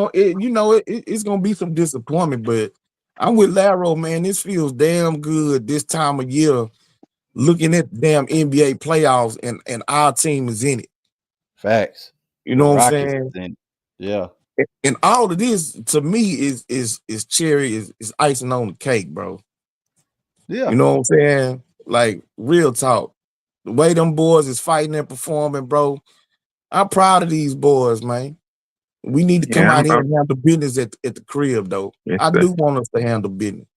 [SPEAKER 5] gonna be some disappointment, but I'm with Laro, man. This feels damn good this time of year, looking at the damn NBA playoffs and our team is in it.
[SPEAKER 1] Facts.
[SPEAKER 5] You know what I'm saying?
[SPEAKER 1] Yeah.
[SPEAKER 5] And all of this to me is cherry, is icing on the cake, bro.
[SPEAKER 1] Yeah.
[SPEAKER 5] You know what I'm saying? Like real talk. The way them boys is fighting and performing, bro. I'm proud of these boys, man. We need to come out here and handle business at the crib, though. Yes, I do want us to handle business.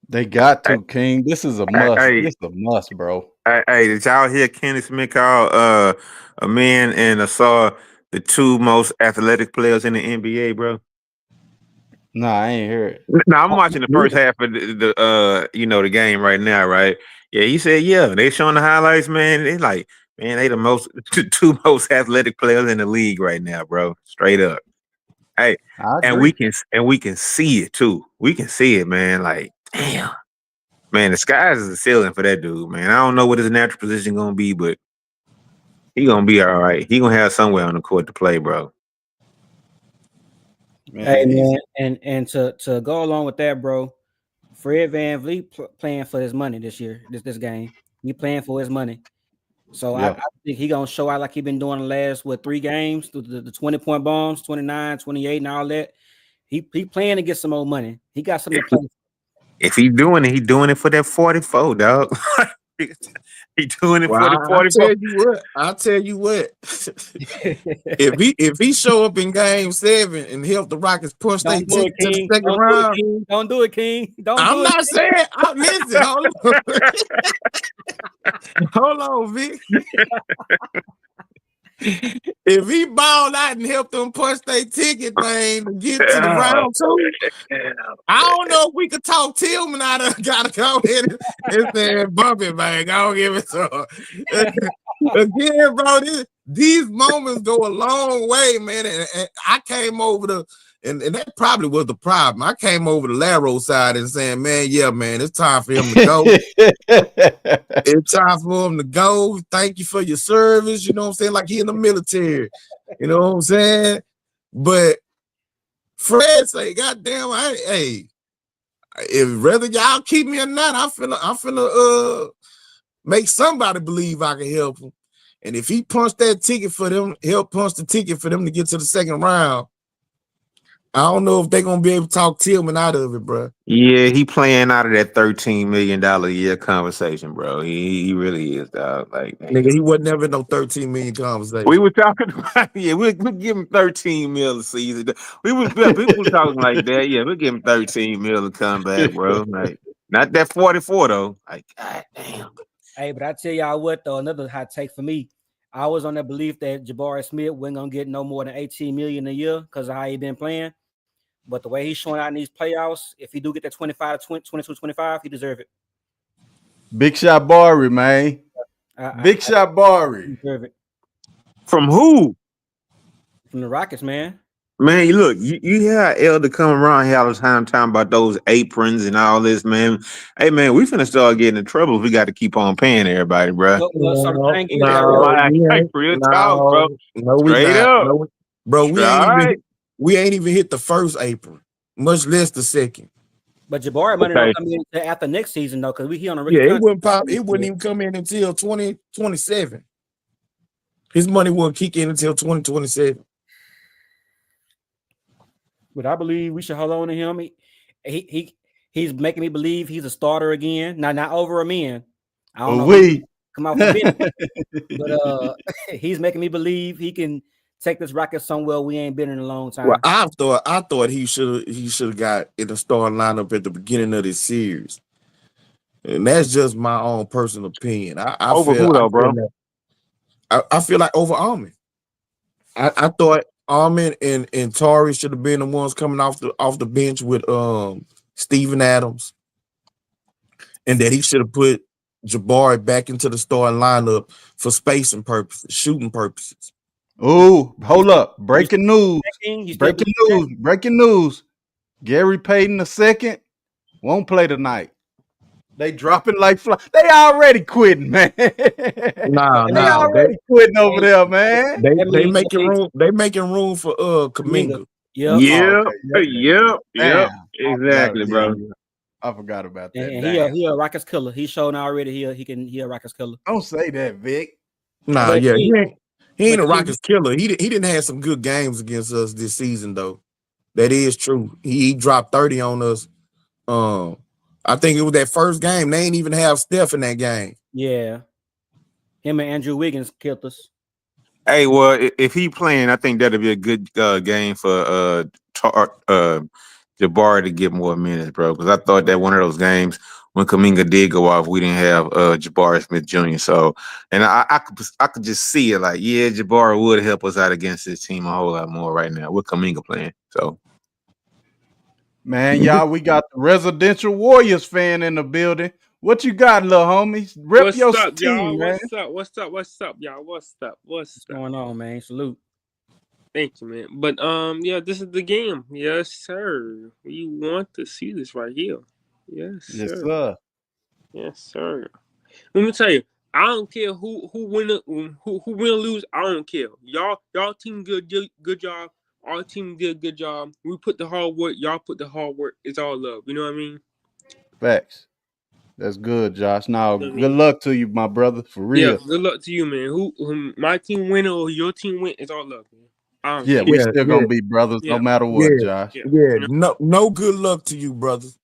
[SPEAKER 1] They got to, King. This is a must. This is a must, bro.
[SPEAKER 8] Hey, did y'all hear Kenny Smith call a man and I saw the 2 most athletic players in the NBA, bro?
[SPEAKER 1] Nah, I ain't hear it.
[SPEAKER 8] No, I'm watching the first half of the game right now, right? Yeah, he said, they showing the highlights, man. They like, man, they the 2 most athletic players in the league right now, bro. Straight up. Hey, and we can see it too. We can see it, man. Like, damn, man, the skies is the ceiling for that dude, man. I don't know what his natural position gonna be, but he gonna be all right. He gonna have somewhere on the court to play, bro.
[SPEAKER 7] Man, hey man, and to go along with that, bro, Fred VanVleet playing for his money this year. This game, he playing for his money. So I think he gonna show out like he been doing the last 3 games, the 20-point bombs, 29, 28, and all that. He playing to get some more money. He got something to play.
[SPEAKER 8] If he doing it for that 44, dog. He doing it for the
[SPEAKER 5] I'll tell you what. if he show up in game 7 and help the Rockets push their ticket to the second round,
[SPEAKER 7] don't do it, King.
[SPEAKER 5] I'm not saying. Listen, hold on. Hold on, Vic. If he ball out and help them punch their ticket thing to get to the round 2, I don't know if we could talk Tillman out of gotta go ahead and say bump it, man. I don't give it to him. Again, bro, these moments go a long way, man. And I came over to, and that probably was the problem. I came over to Laro side and saying, man, yeah, man, it's time for him to go. It's time for him to go. Thank you for your service. You know what I'm saying? Like he in the military. You know what I'm saying? But Fred say, goddamn, hey, if whether y'all keep me or not, I'm finna make somebody believe I can help him. And if he punched that ticket for them, help punch the ticket for them to get to the second round, I don't know if they're gonna be able to talk Tillman out of it, bro.
[SPEAKER 8] Yeah, he playing out of that $13 million a year conversation, bro. He really is, dog. Like, man.
[SPEAKER 5] Nigga, he was never no 13 million conversation.
[SPEAKER 8] We were talking about, we'll give him 13 mil a season. People talking like that. Yeah, we'll give him 13 mil to come back, bro. Like, not that 44 though. Like, god damn.
[SPEAKER 7] Hey, but I tell y'all what though, another hot take for me. I was on the belief that Jabari Smith wasn't gonna get no more than 18 million a year because of how he been playing. But the way he's showing out in these playoffs, if he do get that 25 to 22-25, he deserve it.
[SPEAKER 1] Big shot Barry, man. Big shot Barry.
[SPEAKER 7] Deserve it.
[SPEAKER 8] From who?
[SPEAKER 7] From the Rockets, man.
[SPEAKER 8] Man, look, you hear Elder come around here all the time talking about those aprons and all this, man. Hey, man, we finna start getting in trouble if we got to keep on paying everybody, bro.
[SPEAKER 5] No, we ain't even hit the first apron, much less the second.
[SPEAKER 7] But Jabari money don't come in after next season though, because he on a rookie
[SPEAKER 5] contract. It wouldn't even come in until 2027. His money won't kick in until 2027.
[SPEAKER 7] But I believe we should hold on to him. He's making me believe he's a starter again. Not over a man. I don't know. Come out from bench. But he's making me believe he can take this Rocket somewhere we ain't been in a long time.
[SPEAKER 5] Well, I thought he should have got in the starting lineup at the beginning of this series. And that's just my own personal opinion. I feel like over Armin. I thought Armin and Tari should have been the ones coming off the bench with Steven Adams, and that he should have put Jabari back into the starting lineup for spacing purposes, shooting purposes.
[SPEAKER 1] Oh, hold up! Breaking news! Breaking news! Gary Payton II won't play tonight. They dropping like fly. They already quitting, man. They already quitting over there, man.
[SPEAKER 5] They making room. They making room for Kuminga.
[SPEAKER 8] Yep. Exactly, bro.
[SPEAKER 1] I forgot about that.
[SPEAKER 7] And he a Rockets killer. He's shown already. He a Rockets killer.
[SPEAKER 1] Don't say that, Vic.
[SPEAKER 5] He ain't a Rockets killer. He didn't have some good games against us this season though. That is true. He dropped 30 on us. I think it was that first game. They ain't even have Steph in that game.
[SPEAKER 7] Yeah. Him and Andrew Wiggins killed us.
[SPEAKER 8] Hey, well, if he playing, I think that'll be a good game for Jabari to get more minutes, bro. Because I thought that one of those games when Kuminga did go off, we didn't have Jabari Smith Jr. So, and I could just see it like, yeah, Jabari would help us out against this team a whole lot more right now with Kuminga playing. So.
[SPEAKER 1] Man, y'all, we got the residential Warriors fan in the building. What you got, little homies? Rep your team, man.
[SPEAKER 9] What's up, y'all? What's
[SPEAKER 7] going on, man? Salute.
[SPEAKER 9] Thank you, man. But yeah, this is the game. Yes, sir. We want to see this right here. Yes, sir. Yes, sir. Let me tell you, I don't care who win or lose. I don't care. Y'all team good job. Our team did a good job. We put the hard work. Y'all put the hard work. It's all love. You know what I mean?
[SPEAKER 1] Facts. That's good, Josh. Now, good luck to you, my brother. For real.
[SPEAKER 9] Yeah, good luck to you, man. Who my team win or your team win, it's all love, man.
[SPEAKER 1] Yeah, we still gonna be brothers no matter what, Josh.
[SPEAKER 5] No good luck to you, brothers.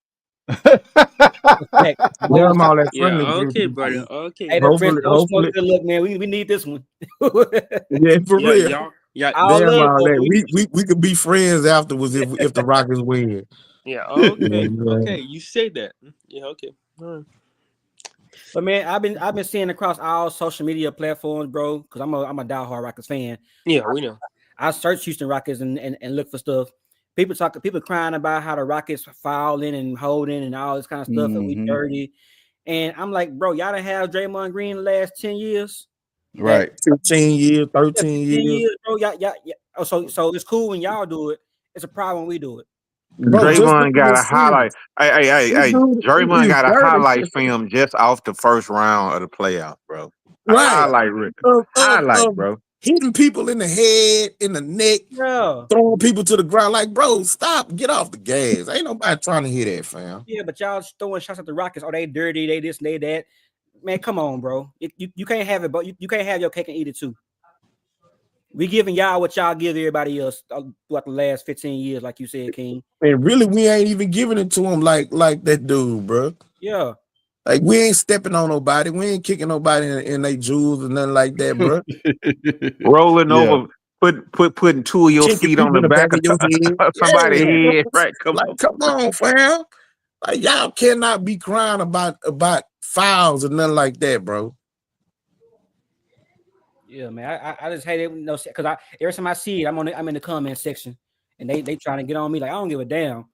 [SPEAKER 5] Yeah, I'm all that friendly.
[SPEAKER 9] Okay, brother. Okay.
[SPEAKER 7] Hey,
[SPEAKER 5] Hopefully.
[SPEAKER 7] Good luck, man. We need this one.
[SPEAKER 5] Yeah, for real.
[SPEAKER 9] Yeah.
[SPEAKER 5] Damn all that. We could be friends afterwards if the Rockets win.
[SPEAKER 9] Yeah. Okay. Okay. You say that. Yeah. Okay. All right.
[SPEAKER 7] But man, I've been seeing across all social media platforms, bro, because I'm a diehard Rockets fan.
[SPEAKER 9] Yeah, we know.
[SPEAKER 7] I search Houston Rockets and look for stuff. People crying about how the Rockets fouling and holding and all this kind of stuff, and we dirty. And I'm like, bro, y'all done have Draymond Green the last 10 years.
[SPEAKER 1] Right.
[SPEAKER 5] 15 years, 13 years.
[SPEAKER 7] Bro. Yeah. Oh, so it's cool when y'all do it. It's a problem when we do it.
[SPEAKER 5] Bro,
[SPEAKER 8] Draymond got a highlight. Hey. Draymond got a highlight film just off the first round of the playoffs, bro.
[SPEAKER 5] Right.
[SPEAKER 8] Highlight, bro.
[SPEAKER 5] Hitting people in the head, in the neck, throwing people to the ground. Like, bro, stop. Get off the gas. Ain't nobody trying to hear that, fam.
[SPEAKER 7] Yeah, but y'all throwing shots at the Rockets. Oh, they dirty. They this, they that. Man, come on, bro. You can't have it, but you can't have your cake and eat it too. We giving y'all what y'all give everybody else throughout the last 15 years, like you said, King.
[SPEAKER 5] And really, we ain't even giving it to them like that dude, bro.
[SPEAKER 7] Yeah.
[SPEAKER 5] Like, we ain't stepping on nobody. We ain't kicking nobody in their jewels or nothing like that, bro.
[SPEAKER 8] Rolling over, putting two of your feet on the back of
[SPEAKER 5] your head.
[SPEAKER 8] somebody's head. Right? Come
[SPEAKER 5] on, fam. Like, y'all cannot be crying about fouls or nothing like that, bro.
[SPEAKER 7] Yeah, man. I just hate it, because every time I see it, I'm in the comment section, and they trying to get on me like I don't give a damn.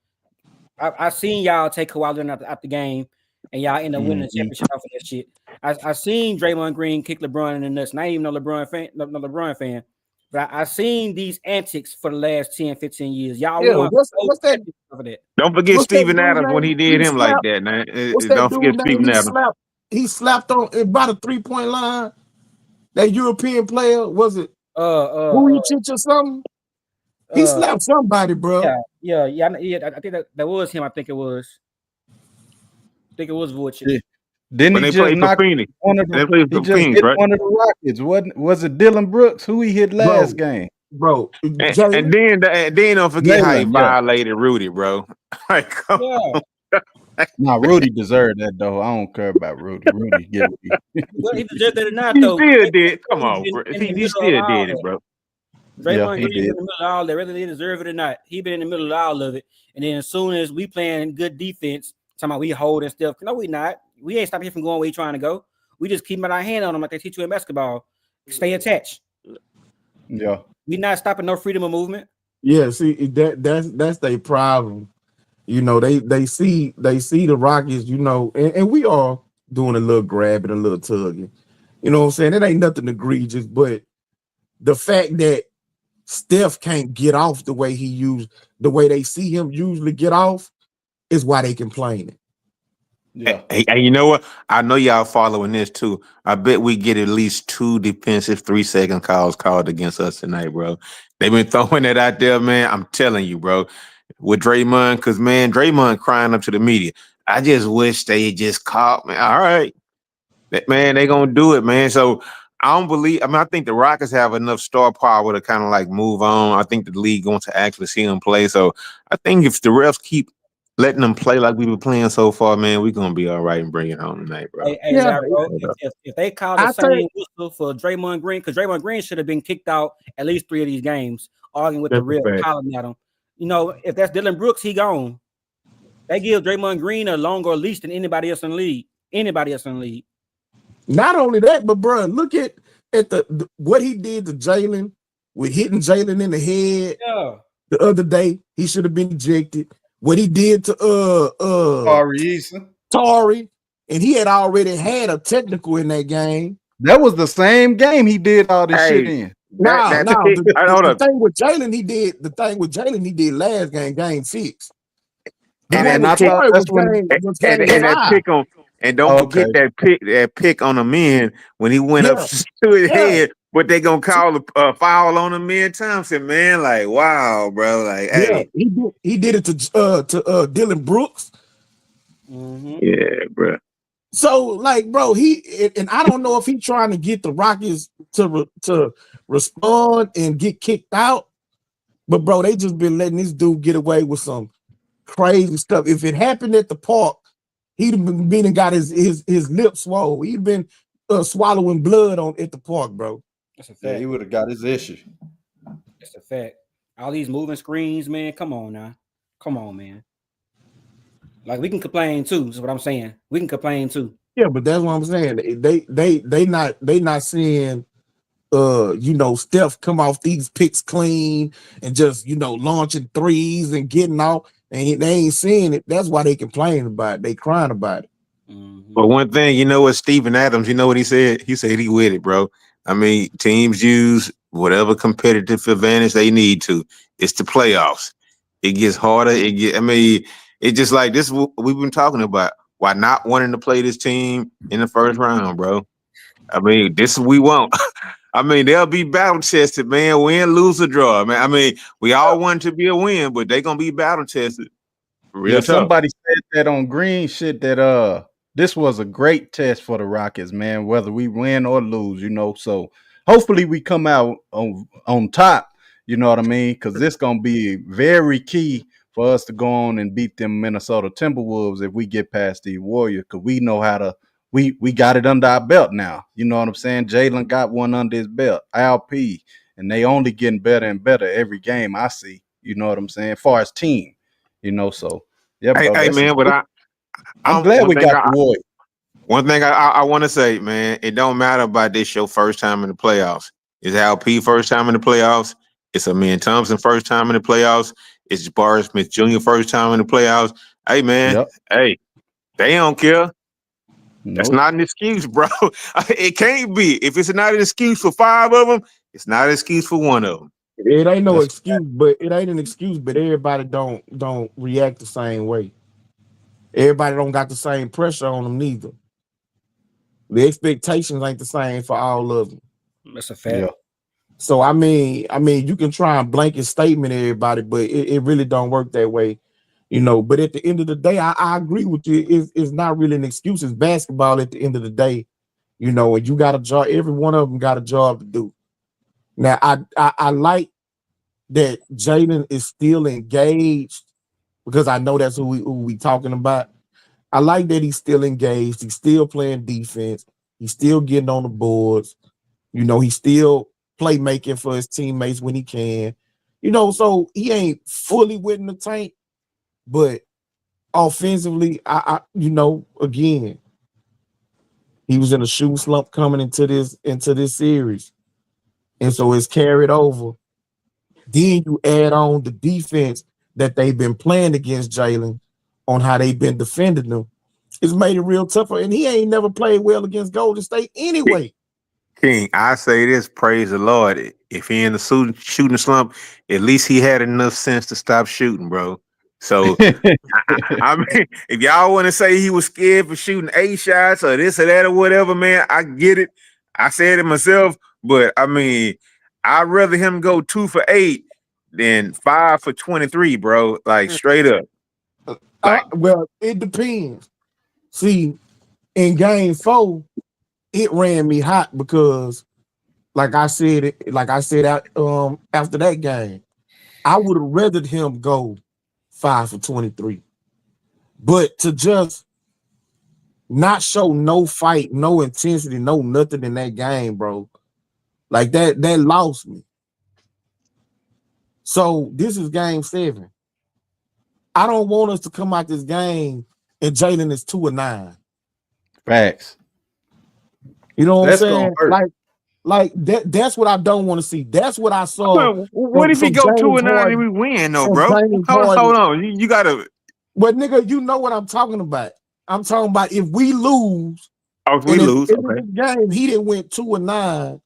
[SPEAKER 7] I seen y'all take Kawhi Leonard out the game, and y'all end up winning the championship off of that shit. I seen Draymond Green kick LeBron in the nuts, and I ain't even no LeBron fan, but I seen these antics for the last 10, 15 years. Y'all won.
[SPEAKER 5] What's that?
[SPEAKER 8] Don't forget Steven Adams when he did him like that, man. Don't forget Steven Adams.
[SPEAKER 5] He slapped on about a 3-point line. That European player, was it Vujicic or something? He slapped somebody, bro.
[SPEAKER 7] Yeah. I think that was him. I think it was Vujicic.
[SPEAKER 1] Yeah. Didn't he just knock one of the? He just hit one of the Rockets. Was it Dylan Brooks who he hit last game?
[SPEAKER 5] Bro,
[SPEAKER 8] and then don't forget how he violated Rudy, bro. Like, come on.
[SPEAKER 1] No, Rudy deserved that though. I don't care about Rudy. Rudy get it.
[SPEAKER 7] Well, he deserved that or not, though.
[SPEAKER 8] He still did. Come on, bro. He still did it, bro.
[SPEAKER 7] Draymond Green in the middle of all that, whether they deserve it or not. He been in the middle of all of it. And then as soon as we playing good defense, talking about we holding stuff. No, we not. We ain't stopping him from going where he trying to go. We just keep our hand on him like they teach you in basketball. Stay attached.
[SPEAKER 1] Yeah.
[SPEAKER 7] We not stopping no freedom of movement.
[SPEAKER 5] Yeah, see, that's their problem. You know, they see the Rockets, you know, and we are doing a little grabbing, a little tugging. You know what I'm saying? It ain't nothing egregious, but the fact that Steph can't get off the way they see him usually get off is why they complaining.
[SPEAKER 8] Yeah. Hey, you know what? I know y'all following this too. I bet we get at least 2 defensive 3-second calls called against us tonight, bro. They've been throwing it out there, man. I'm telling you, bro. With Draymond, because, man, Draymond crying up to the media. I just wish they just caught me. All right. Man, they going to do it, man. So I don't believe – I think the Rockets have enough star power to kind of like move on. I think the league going to actually see them play. So I think if the refs keep letting them play like we've been playing so far, man, we're going to be all right and bring it home tonight, bro.
[SPEAKER 7] If they call the same whistle for Draymond Green, because Draymond Green should have been kicked out at least 3 of these games, arguing with the ref, calling at him. You know, if that's Dylan Brooks, he gone. They give Draymond Green a longer leash than anybody else in the league.
[SPEAKER 5] Not only that, but bro, look at the what he did to Jalen with hitting Jalen in the head the other day. He should have been ejected. What he did to Tari, and he had already had a technical in that game.
[SPEAKER 1] That was the same game he did all this shit in.
[SPEAKER 5] The thing with Jalen, he did last game 6.
[SPEAKER 8] And don't forget that pick on the men when he went up to his head. What they gonna call a foul on him, man? Thompson, man, like wow, bro, like hey,
[SPEAKER 5] he did it to Dylan Brooks.
[SPEAKER 7] Mm-hmm.
[SPEAKER 8] Yeah, bro.
[SPEAKER 5] So, like, bro, and I don't know if he's trying to get the Rockets to respond and get kicked out, but bro, they just been letting this dude get away with some crazy stuff. If it happened at the park, he'd have been and got his lips swollen. He'd been swallowing blood at the park, bro.
[SPEAKER 7] That's a fact.
[SPEAKER 1] Yeah, he would have got his issue.
[SPEAKER 7] That's a fact. All these moving screens, man. Come on now. Come on, man. Like we can complain too. Is what I'm saying. We can complain too.
[SPEAKER 5] Yeah, but that's what I'm saying. They not seeing Steph come off these picks clean and just launching threes and getting off, and they ain't seeing it. That's why they complain about it. They crying about it.
[SPEAKER 8] Mm-hmm. But one thing, what Steven Adams, what he said? He said he with it, bro. I mean, teams use whatever competitive advantage they need to. It's the playoffs. It gets harder. It's just like this. We've been talking about why not wanting to play this team in the first round, bro. I mean, this we won't. I mean, they'll be battle tested, man. Win, lose, or draw, man. I mean, we all want it to be a win, but they're gonna be battle tested.
[SPEAKER 1] Real tough. Somebody said that on Green shit that this was a great test for the Rockets, man. Whether we win or lose, So hopefully we come out on top. You know what I mean? Because this gonna be very key for us to go on and beat them Minnesota Timberwolves if we get past the Warriors. Because we know how to. We got it under our belt now. You know what I'm saying? Jalen got one under his belt. LP, and they only getting better and better every game I see. You know what I'm saying? As far as team, So yeah, bro.
[SPEAKER 8] Hey man, but
[SPEAKER 1] I'm glad we got the Warriors.
[SPEAKER 8] One thing I want to say, man, it don't matter about this your first time in the playoffs. It's LP first time in the playoffs. It's Amen Thompson first time in the playoffs. It's Jabari Smith Jr. first time in the playoffs. Hey man, Hey, they don't care. That's not an excuse, bro. It can't be. If it's not an excuse for 5 of them, it's not an excuse for 1 of them.
[SPEAKER 5] It ain't no excuse, but it ain't an excuse. But everybody don't react the same way. Everybody don't got the same pressure on them neither. The expectations ain't the same for all of them.
[SPEAKER 7] That's a fact.
[SPEAKER 1] Yeah.
[SPEAKER 5] So I mean, you can try and blanket statement everybody, but it really don't work that way. But at the end of the day, I agree with you. It's not really an excuse. It's basketball at the end of the day, and you got a job. Every one of them got a job to do. Now, I like that Jalen is still engaged because I know that's who we talking about. I like that he's still engaged. He's still playing defense. He's still getting on the boards. He's still playmaking for his teammates when he can. So he ain't fully within the tank. But offensively, again, he was in a shooting slump coming into this series. And so it's carried over. Then you add on the defense that they've been playing against Jalen on how they've been defending them. It's made it real tougher. And he ain't never played well against Golden State anyway.
[SPEAKER 8] King, I say this, praise the Lord. If he in the shooting slump, at least he had enough sense to stop shooting, bro. So, I mean, if y'all want to say he was scared for shooting 8 shots or this or that or whatever, man, I get it. I said it myself, but I mean, I'd rather him go 2 for 8 than 5 for 23, bro. Like straight up.
[SPEAKER 5] Well, it depends. See, in game 4, it ran me hot because, like I said after that game, I would have rathered him go 5 for 23. But to just not show no fight, no intensity, no nothing in that game, bro, like that lost me. So this is game 7. I don't want us to come out this game and Jalen is 2 of 9.
[SPEAKER 1] Facts.
[SPEAKER 5] You know what I'm saying? Like that's what I don't want to see. That's what I saw.
[SPEAKER 8] What if he go 2 of 9 and we win, though, bro? Hold on. You gotta.
[SPEAKER 5] But nigga, you know what I'm talking about. I'm talking about if we lose.
[SPEAKER 8] Oh, if we lose,
[SPEAKER 5] okay. This game, he didn't win 2 of 9.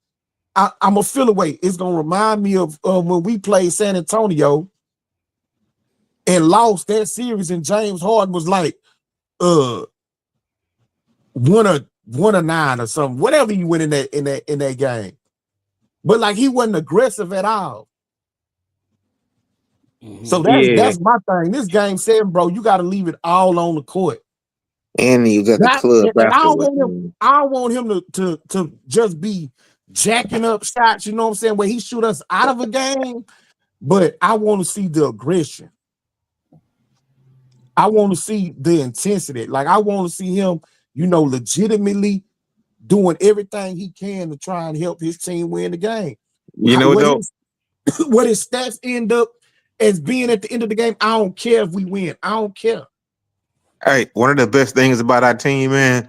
[SPEAKER 5] I'm gonna feel away. It's gonna remind me of when we played San Antonio and lost that series, and James Harden was like, 1 of 9 or something, whatever you win in that game. But like he wasn't aggressive at all. Mm-hmm. So that's my thing. This game 7, bro, you got to leave it all on the court.
[SPEAKER 8] And you got the club.
[SPEAKER 5] And I don't want him to just be jacking up shots, you know what I'm saying, where he shoot us out of a game. But I want to see the aggression. I want to see the intensity. Like I want to see him, legitimately doing everything he can to try and help his team win the game. What his stats end up as being at the end of the game, I don't care if we win. I don't care.
[SPEAKER 8] Hey, one of the best things about our team, man,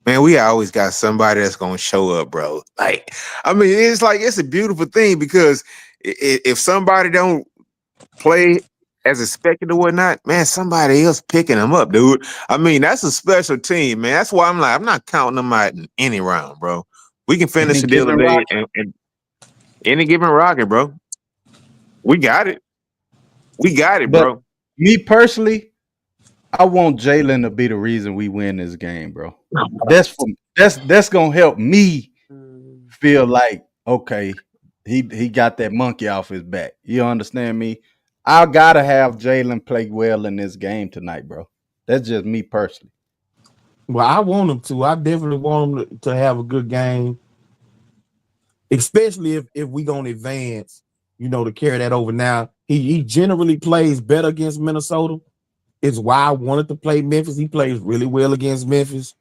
[SPEAKER 8] we always got somebody that's gonna show up, bro. Like, I mean, it's a beautiful thing because if somebody don't play as expected or whatnot, man, somebody else picking them up, dude. I mean, that's a special team, man. That's why I'm not counting them out in any round, bro. We can finish the deal today and any given rocket, bro. We got it. We got it, bro.
[SPEAKER 1] Me personally, I want Jalen to be the reason we win this game, bro. That's gonna help me feel like, okay, he got that monkey off his back. You understand me? I gotta have Jalen play well in this game tonight, bro. That's just me personally.
[SPEAKER 5] Well, I want him to. I definitely want him to have a good game, especially if we gonna advance. To carry that over. Now he generally plays better against Minnesota. It's why I wanted to play Memphis. He plays really well against Memphis.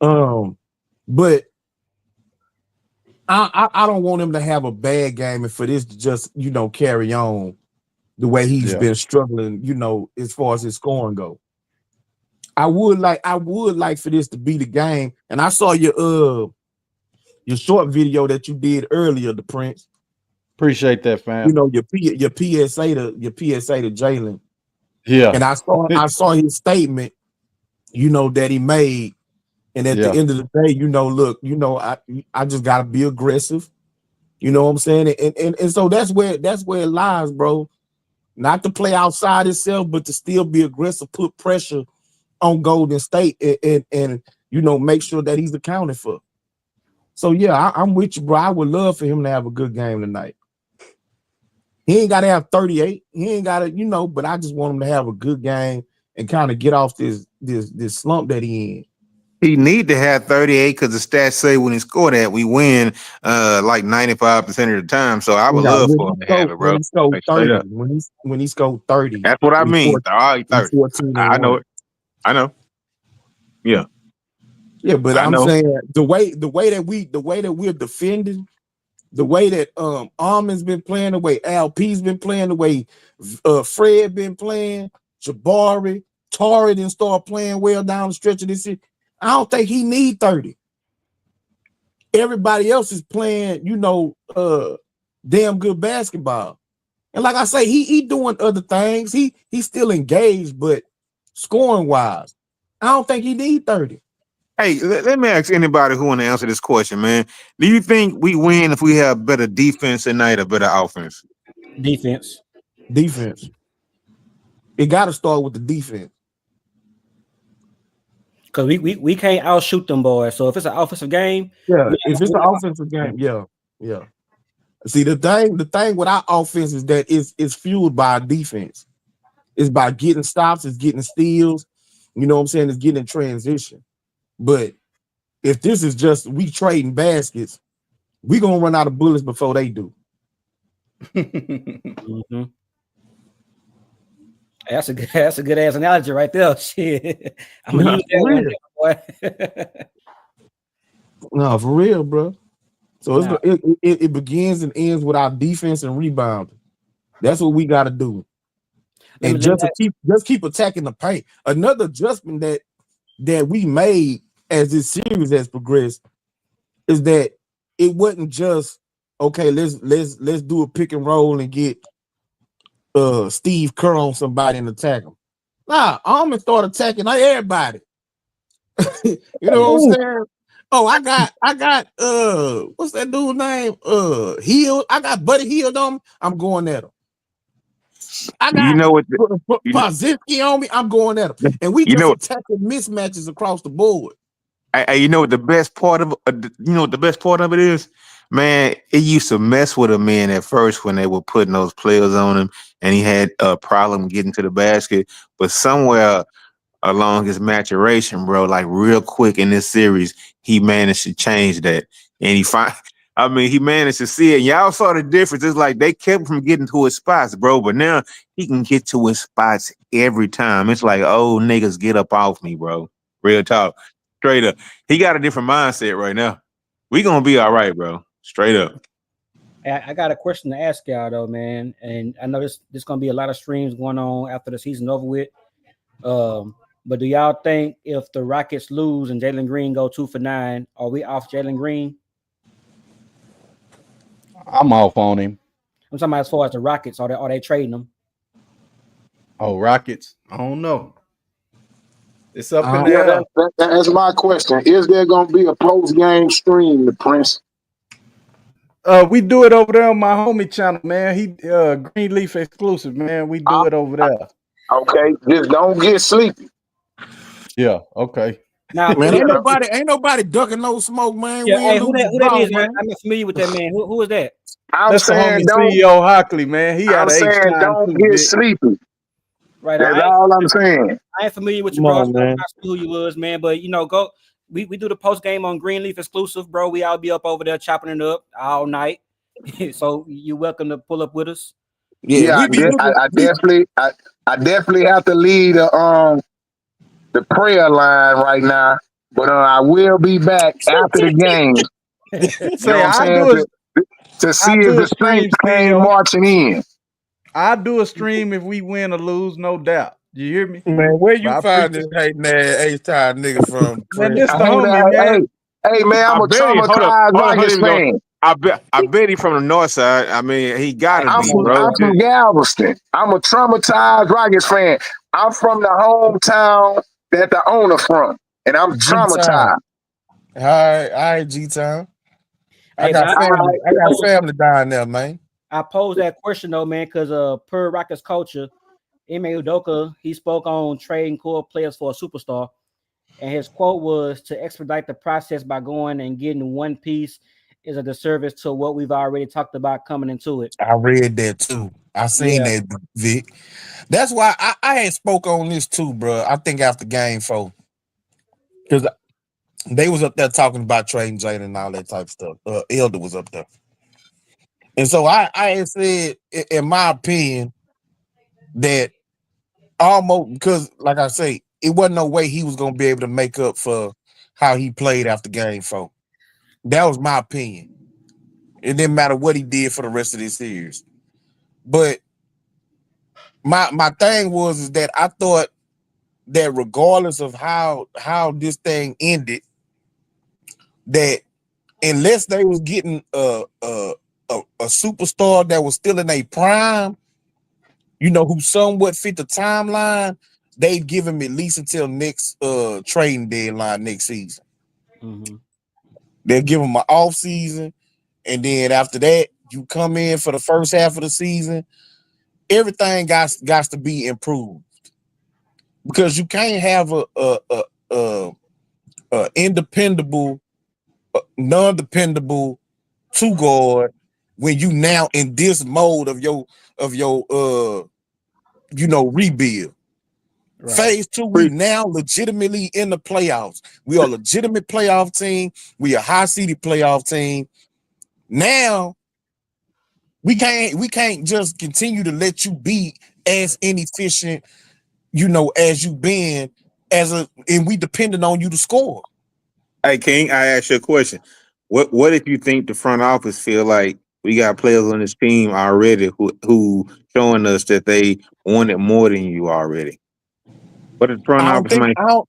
[SPEAKER 5] But I don't want him to have a bad game and for this to just, carry on the way he's been struggling, as far as his scoring go. I would like for this to be the game. And I saw your short video that you did earlier, the Prince.
[SPEAKER 1] Appreciate that, fam.
[SPEAKER 5] Your PSA to Jalen.
[SPEAKER 1] Yeah.
[SPEAKER 5] And I saw his statement, that he made. And at the end of the day, look, I just gotta be aggressive. You know what I'm saying? And so that's where it lies, bro. Not to play outside itself, but to still be aggressive, put pressure on Golden State and make sure that he's accounted for. So yeah, I'm with you, bro. I would love for him to have a good game tonight. He ain't gotta have 38. He ain't gotta, but I just want him to have a good game and kind of get off this slump that he in.
[SPEAKER 8] He need to have 38 because the stats say when he scored that, we win like 95% of the time. So I would love for him to have it, bro.
[SPEAKER 5] When he scored 30, when he scored 30.
[SPEAKER 8] That's what I mean. 30.
[SPEAKER 5] 14
[SPEAKER 8] I know it. I know. Yeah.
[SPEAKER 5] Yeah, but I'm saying the way that we're defending, the way that Armin's been playing, the way LP's been playing, the way Fred been playing, Jabari, Torrey didn't start playing well down the stretch of this year. I don't think he need 30. Everybody else is playing, damn good basketball. And like I say, he doing other things. He's still engaged, but scoring wise, I don't think he need 30.
[SPEAKER 8] Hey, let me ask anybody who want to answer this question, man. Do you think we win if we have better defense tonight or better offense?
[SPEAKER 7] Defense.
[SPEAKER 5] It got to start with the defense.
[SPEAKER 7] Because we can't outshoot them boys. So if it's an offensive game,
[SPEAKER 5] if it's an offensive game, yeah. See, the thing with our offense is that it's fueled by our defense. It's by getting stops, it's getting steals. You know what I'm saying? It's getting in transition. But if this is just we trading baskets, we gonna run out of bullets before they do.
[SPEAKER 7] Mm-hmm. That's a good ass analogy right there. Shit, I'm gonna use that one, boy.
[SPEAKER 5] No, for real, bro. So it begins and ends with our defense and rebounding. That's what we got to do. And just keep attacking the paint. Another adjustment that we made as this series has progressed is that it wasn't just okay. Let's do a pick and roll and get Steve Kerr on somebody and attack him. Nah, I'm gonna start attacking everybody. You know what I'm saying? Oh, I got what's that dude's name? Hill. I got Buddy Hield on me. I'm going at him. I got Pazinski on me. I'm going at him. And we just attacking mismatches across the board.
[SPEAKER 8] You know what the best part of it is? Man, it used to mess with a man at first when they were putting those players on him and he had a problem getting to the basket. But somewhere along his maturation, bro, like real quick in this series, he managed to change that. And I mean, he managed to see it. Y'all saw the difference. It's like they kept him from getting to his spots, bro. But now he can get to his spots every time. It's like, oh, niggas, get up off me, bro. Real talk. Straight up. He got a different mindset right now. We gonna be all right, bro. Straight up.
[SPEAKER 7] I got a question to ask y'all though, man. And I know this gonna be a lot of streams going on after the season over with. But do y'all think if the Rockets lose and Jalen Green go 2 for 9, are we off Jalen Green?
[SPEAKER 1] I'm off on him.
[SPEAKER 7] I'm talking about as far as the Rockets. Are they trading them?
[SPEAKER 1] Oh, Rockets? I don't know. It's up in there.
[SPEAKER 6] Yeah, that's my question. Is there going to be a post-game stream, the Prince?
[SPEAKER 1] We do it over there on my homie channel, man. He Greenleaf exclusive, man. We do it over there.
[SPEAKER 6] Okay, just don't get sleepy.
[SPEAKER 1] Yeah, okay.
[SPEAKER 7] Now,
[SPEAKER 5] man, ain't nobody ducking no smoke, man.
[SPEAKER 7] Yeah, hey, who that is, man? I'm not familiar with that man. Who is that?
[SPEAKER 1] That's the homie CEO Hockley, man. He had
[SPEAKER 6] I'm saying don't get sleepy.
[SPEAKER 7] Right.
[SPEAKER 6] That's all I'm saying.
[SPEAKER 7] I ain't familiar with you, bro. I'm not who you was, man. But go. We do the post game on Greenleaf exclusive, bro. We all be up over there chopping it up all night. So you're welcome to pull up with us.
[SPEAKER 6] Yeah, I definitely have to lead the prayer line right now, but I will be back after the game. You know what I'm saying? To see if the Saints came marching in.
[SPEAKER 1] I'll do a stream if we win or lose, no doubt. You hear me?
[SPEAKER 5] Man, where you find this hating ass H-Time nigga from?
[SPEAKER 1] Man, this the homie, man.
[SPEAKER 6] Hey, man, I'm a traumatized Rockets fan.
[SPEAKER 8] I bet he from the north side. I mean, he gotta be, bro.
[SPEAKER 6] I'm from Galveston. I'm a traumatized Rockets fan. I'm from the hometown that the owner from, and I'm traumatized.
[SPEAKER 5] All right, G-Town. I got family down there, man.
[SPEAKER 7] I posed that question though, man, because per Rockets culture, Ime Udoka, he spoke on trading core players for a superstar, and his quote was, "To expedite the process by going and getting one piece is a disservice to what we've already talked about coming into it."
[SPEAKER 5] I read that too. I seen that, Vic. That's why I had spoke on this too, bro. I think after game 4, because they was up there talking about trading Jalen and all that type of stuff. Elder was up there. And so I had said, in my opinion, that almost, because like I say, it wasn't no way he was going to be able to make up for how he played after game 4. That was my opinion. It didn't matter what he did for the rest of this series. But my thing is that I thought that regardless of how this thing ended, that unless they was getting a superstar that was still in a prime, who somewhat fit the timeline, they'd give him at least until next trading deadline next season.
[SPEAKER 7] Mm-hmm.
[SPEAKER 5] They'll give him an off season, and then after that, you come in for the first half of the season. Everything got to be improved, because you can't have a independable, non-dependable 2-guard when you now in this mode of your rebuild. Right. Phase 2, we now legitimately in the playoffs. We are a legitimate playoff team. We are a high-seeded playoff team. Now we can't just continue to let you be as inefficient, as you've been and we depending on you to score.
[SPEAKER 8] Hey King, I ask you a question. What if you think the front office feel like we got players on this team already who showing us that they wanted more than you already? What is front office?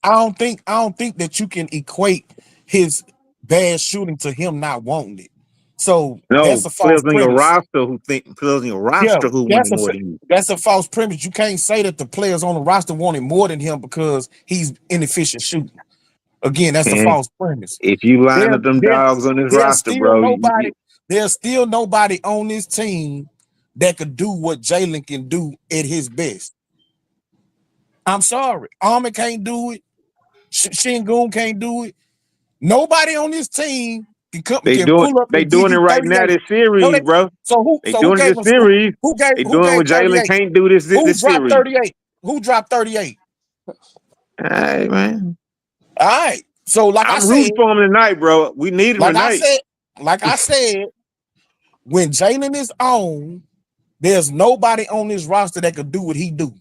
[SPEAKER 5] I don't think that you can equate his bad shooting to him not wanting it. So
[SPEAKER 8] no,
[SPEAKER 5] that's a false premise.
[SPEAKER 8] Your roster who wanted more than you.
[SPEAKER 5] That's a false premise. You can't say that the players on the roster wanted more than him because he's inefficient shooting. Again, that's a false premise.
[SPEAKER 8] If you line up them dogs on this roster, bro,
[SPEAKER 5] there's still nobody on this team that could do what Jalen can do at his best. I'm sorry. Ahmed can't do it. Shingun can't do it. Nobody on this team can pull up.
[SPEAKER 8] They doing it right now. This series, bro.
[SPEAKER 5] So who
[SPEAKER 8] doing
[SPEAKER 5] gave
[SPEAKER 8] this series?
[SPEAKER 5] Who gave?
[SPEAKER 8] They doing what Jalen can't do this series.
[SPEAKER 5] Who dropped 38? Who dropped 38?
[SPEAKER 8] Hey man.
[SPEAKER 5] All right. So like
[SPEAKER 8] I'm rooting for him tonight, bro. We need him tonight.
[SPEAKER 5] like I said, when Jalen is on, there's nobody on this roster that could do what he do.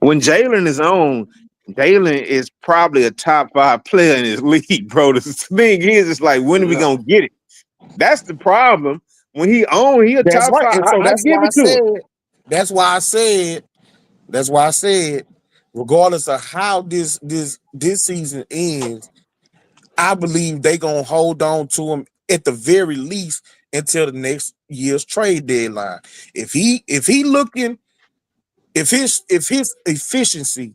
[SPEAKER 8] When Jalen is on, Jalen is probably a top 5 player in his league, bro. The thing is, it's like, when are we gonna get it? That's the problem. When he on, he a
[SPEAKER 5] That's
[SPEAKER 8] top
[SPEAKER 5] right.
[SPEAKER 8] 5.
[SPEAKER 5] And so
[SPEAKER 8] I give it to him.
[SPEAKER 5] that's why I said, regardless of how this season ends, I believe they gonna hold on to him at the very least until the next year's trade deadline. If his efficiency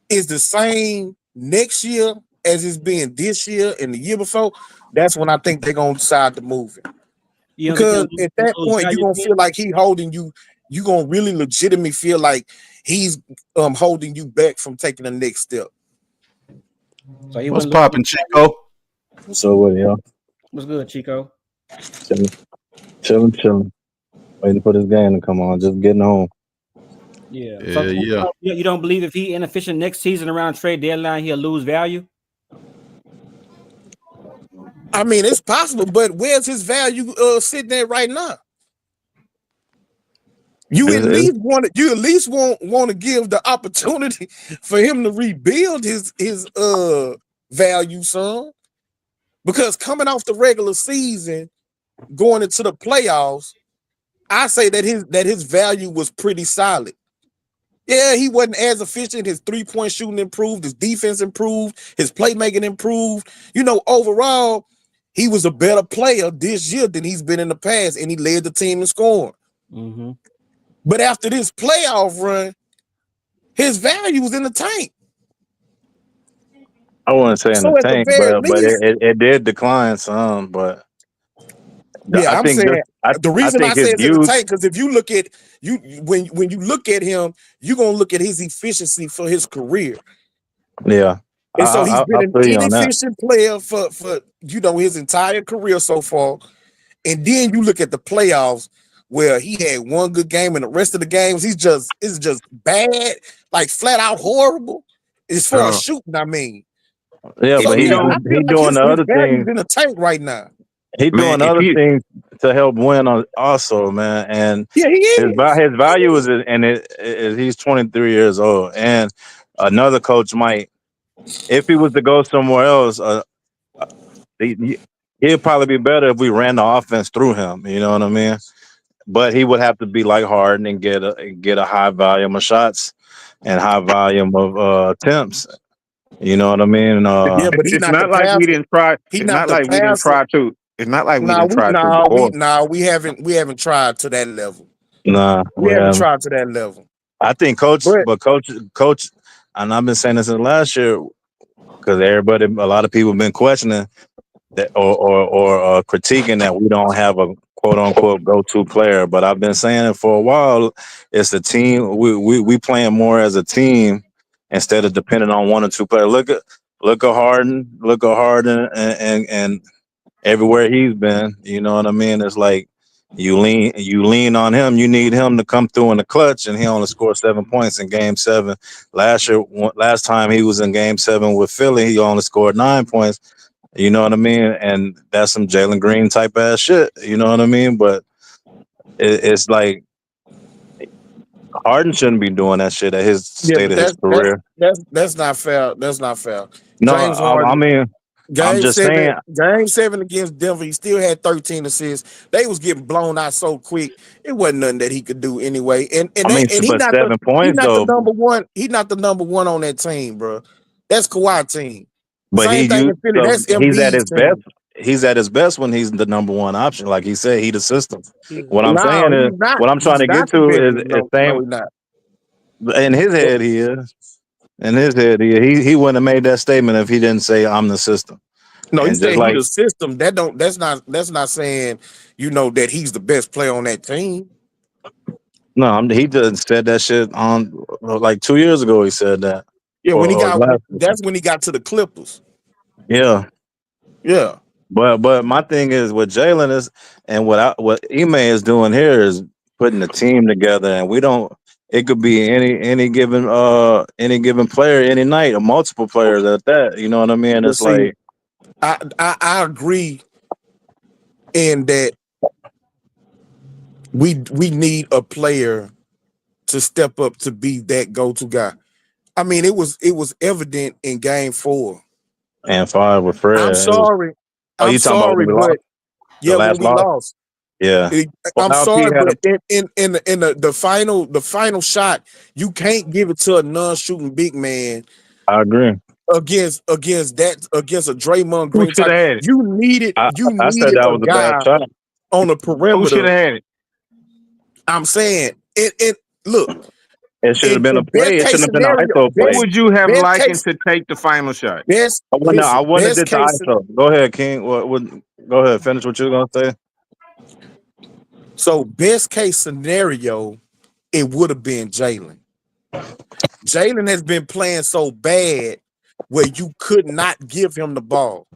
[SPEAKER 5] is the same next year as it's been this year and the year before, that's when I think they're gonna decide to move him. Because at that point, you're gonna feel like he holding you. You're gonna really legitimately feel like he's holding you back from taking the next step.
[SPEAKER 7] So
[SPEAKER 1] what's popping, Chico?
[SPEAKER 10] So what, y'all?
[SPEAKER 7] What's good, Chico?
[SPEAKER 10] Chilling. Waiting for this game to come on. Just getting home.
[SPEAKER 7] Yeah. So you don't believe if he inefficient next season around trade deadline, he'll lose value?
[SPEAKER 5] I mean, it's possible, but where's his value sitting at right now? You at least want to give the opportunity for him to rebuild his value, son. Because coming off the regular season, going into the playoffs, I say that his value was pretty solid. Yeah, he wasn't as efficient. His 3-point shooting improved, his defense improved, his playmaking improved. Overall, he was a better player this year than he's been in the past, and he led the team in scoring.
[SPEAKER 7] Mm-hmm.
[SPEAKER 5] But after this playoff run, his value was in the tank.
[SPEAKER 10] I wouldn't say in the tank, but it did decline some. But
[SPEAKER 5] yeah, I'm saying the reason I say it's in the tank because if you look at when you look at him, you're gonna look at his efficiency for his career.
[SPEAKER 10] Yeah.
[SPEAKER 5] And so he's been an inefficient player for his entire career so far. And then you look at the playoffs where he had one good game and the rest of the games it's just bad, like flat out horrible as far as shooting. I mean,
[SPEAKER 10] yeah, but he's doing the other things
[SPEAKER 5] in the tank right now.
[SPEAKER 10] He's doing other things to help win also, man. And
[SPEAKER 5] yeah, he is.
[SPEAKER 10] His value is, and he's 23 years old. And another coach might, if he was to go somewhere else, he'd probably be better if we ran the offense through him. You know what I mean? But he would have to be like Harden and get a high volume of shots and high volume of attempts. You know what I mean?
[SPEAKER 5] Yeah, but it's not like we didn't
[SPEAKER 8] try. It's not like we didn't try to. It's not like we didn't try to.
[SPEAKER 5] We haven't tried to that level.
[SPEAKER 10] Nah,
[SPEAKER 5] we haven't tried to that level.
[SPEAKER 10] I think coach, and I've been saying this in last year because a lot of people have been questioning that or critiquing that we don't have a quote unquote go-to player. But I've been saying it for a while. It's the team. We playing more as a team instead of depending on one or two players. Look at Harden. And everywhere he's been, you know what I mean? It's like you lean on him. You need him to come through in the clutch, and he only scored 7 points in Game 7. Last time he was in Game 7 with Philly, he only scored 9 points. You know what I mean? And that's some Jalen Green type ass shit. You know what I mean? But it's like Harden shouldn't be doing that shit at his state of his career.
[SPEAKER 5] That's not fair. That's not fair.
[SPEAKER 10] No, I mean, I'm just saying.
[SPEAKER 5] Game 7 against Denver, he still had 13 assists. They was getting blown out so quick. It wasn't nothing that he could do anyway. And he's not 7 points though. The number one. He's not the number one on that team, bro. That's Kawhi's team.
[SPEAKER 10] But he's at his best. He's at his best when he's the number one option. Like he said, he's the system. What I'm saying is, what I'm trying to get to is same. In his head, he is. In his head, he wouldn't have made that statement if he didn't say, "I'm the system."
[SPEAKER 5] No, he said he's the system. That's not saying that he's the best player on that team.
[SPEAKER 10] No, he just said that shit on like 2 years ago. He said that.
[SPEAKER 5] Yeah, that's when he got to the Clippers.
[SPEAKER 10] Yeah. But my thing is with Jalen is, and what Ime is doing here is putting the team together, and we don't. It could be any given player any night, or multiple players at that. You know what I mean? It's like
[SPEAKER 5] I agree in that we need a player to step up to be that go-to guy. I mean, it was evident in game 4
[SPEAKER 10] and 5 with Fred.
[SPEAKER 5] I'm sorry.
[SPEAKER 10] You talking about when we lost?
[SPEAKER 5] But
[SPEAKER 10] The
[SPEAKER 5] yeah, when
[SPEAKER 10] last
[SPEAKER 5] we
[SPEAKER 10] loss?
[SPEAKER 5] lost.
[SPEAKER 10] Yeah.
[SPEAKER 5] I'm
[SPEAKER 10] LP
[SPEAKER 5] sorry,
[SPEAKER 10] had
[SPEAKER 5] but in the final shot, you can't give it to a non-shooting big man.
[SPEAKER 10] I agree.
[SPEAKER 5] Against a Draymond
[SPEAKER 8] Who
[SPEAKER 5] Green
[SPEAKER 8] should
[SPEAKER 5] type.
[SPEAKER 8] have had it?
[SPEAKER 5] You needed
[SPEAKER 10] I said that
[SPEAKER 5] a
[SPEAKER 10] was a bad
[SPEAKER 5] guy
[SPEAKER 10] shot.
[SPEAKER 5] on the
[SPEAKER 8] Who
[SPEAKER 5] perimeter.
[SPEAKER 8] should have had it?
[SPEAKER 5] I'm saying it look.
[SPEAKER 10] It should have been a play. It shouldn't have been an
[SPEAKER 5] Scenario,
[SPEAKER 10] ISO play.
[SPEAKER 8] Who would you have
[SPEAKER 5] best
[SPEAKER 8] likened
[SPEAKER 5] case,
[SPEAKER 8] to take the final shot?
[SPEAKER 10] I wouldn't have did the ISO. Go ahead, King. Go ahead. Finish what you were gonna say.
[SPEAKER 5] So best case scenario, it would have been Jalen. Jalen has been playing so bad where you could not give him the ball.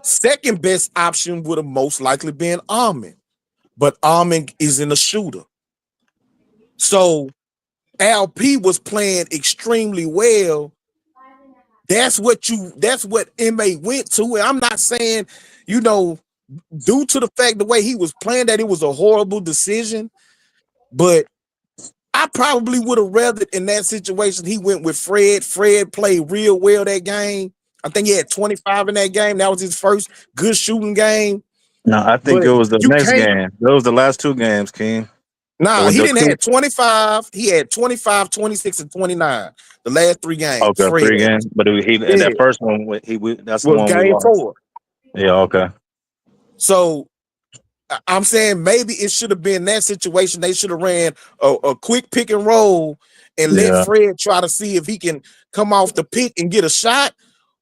[SPEAKER 5] Second best option would have most likely been Armin, but Armin isn't a shooter. So LP was playing extremely well. That's what MA went to. And I'm not saying, due to the fact the way he was playing that it was a horrible decision, but I probably would have rather in that situation he went with Fred. Fred played real well that game. I think he had 25 in that game. That was his first good shooting game.
[SPEAKER 10] No, I think it was the next game. It was the last 2 games, King.
[SPEAKER 5] Nah, he didn't have 25. He had 25, 26, and 29. The last 3 games.
[SPEAKER 10] Okay,
[SPEAKER 5] Fred.
[SPEAKER 10] 3 games. But in that first one, that's the one we
[SPEAKER 5] game
[SPEAKER 10] lost.
[SPEAKER 5] 4.
[SPEAKER 10] Yeah, okay.
[SPEAKER 5] So I'm saying maybe it should have been that situation. They should have ran a quick pick and roll and let Fred try to see if he can come off the pick and get a shot,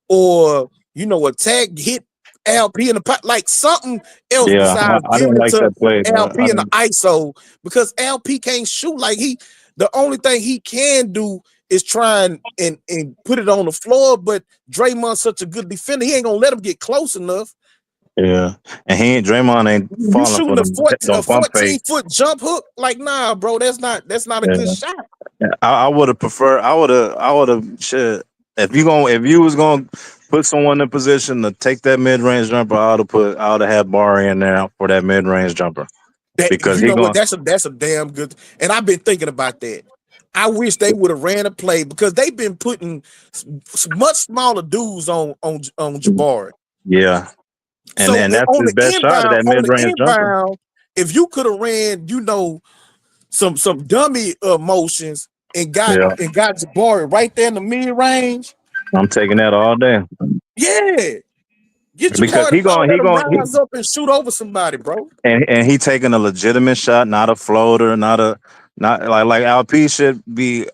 [SPEAKER 5] or attack, hit LP in the pot, like something else besides giving it to LP in the ISO, because LP can't shoot. Like the only thing he can do is try and put it on the floor. But Draymond's such a good defender, he ain't gonna let him get close enough.
[SPEAKER 10] Yeah, and Draymond ain't falling for
[SPEAKER 5] a 14-foot jump hook. Like, nah, bro, that's not a good shot.
[SPEAKER 10] I would have preferred. I would have. Shit. If you was gonna put someone in position to take that mid range jumper, I would have had Barry in there for that mid range jumper. Because
[SPEAKER 5] that's a damn good. And I've been thinking about that. I wish they would have ran a play, because they've been putting much smaller dudes on Jabari.
[SPEAKER 10] Yeah. And that's his best shot at that mid-range jumper.
[SPEAKER 5] If you could have ran, some dummy motions and got Jabari right there in the mid-range,
[SPEAKER 10] I'm taking that all day.
[SPEAKER 5] Yeah.
[SPEAKER 10] Because he going
[SPEAKER 5] rise up and shoot over somebody, bro.
[SPEAKER 10] And he taking a legitimate shot, not a floater, not like LP should be.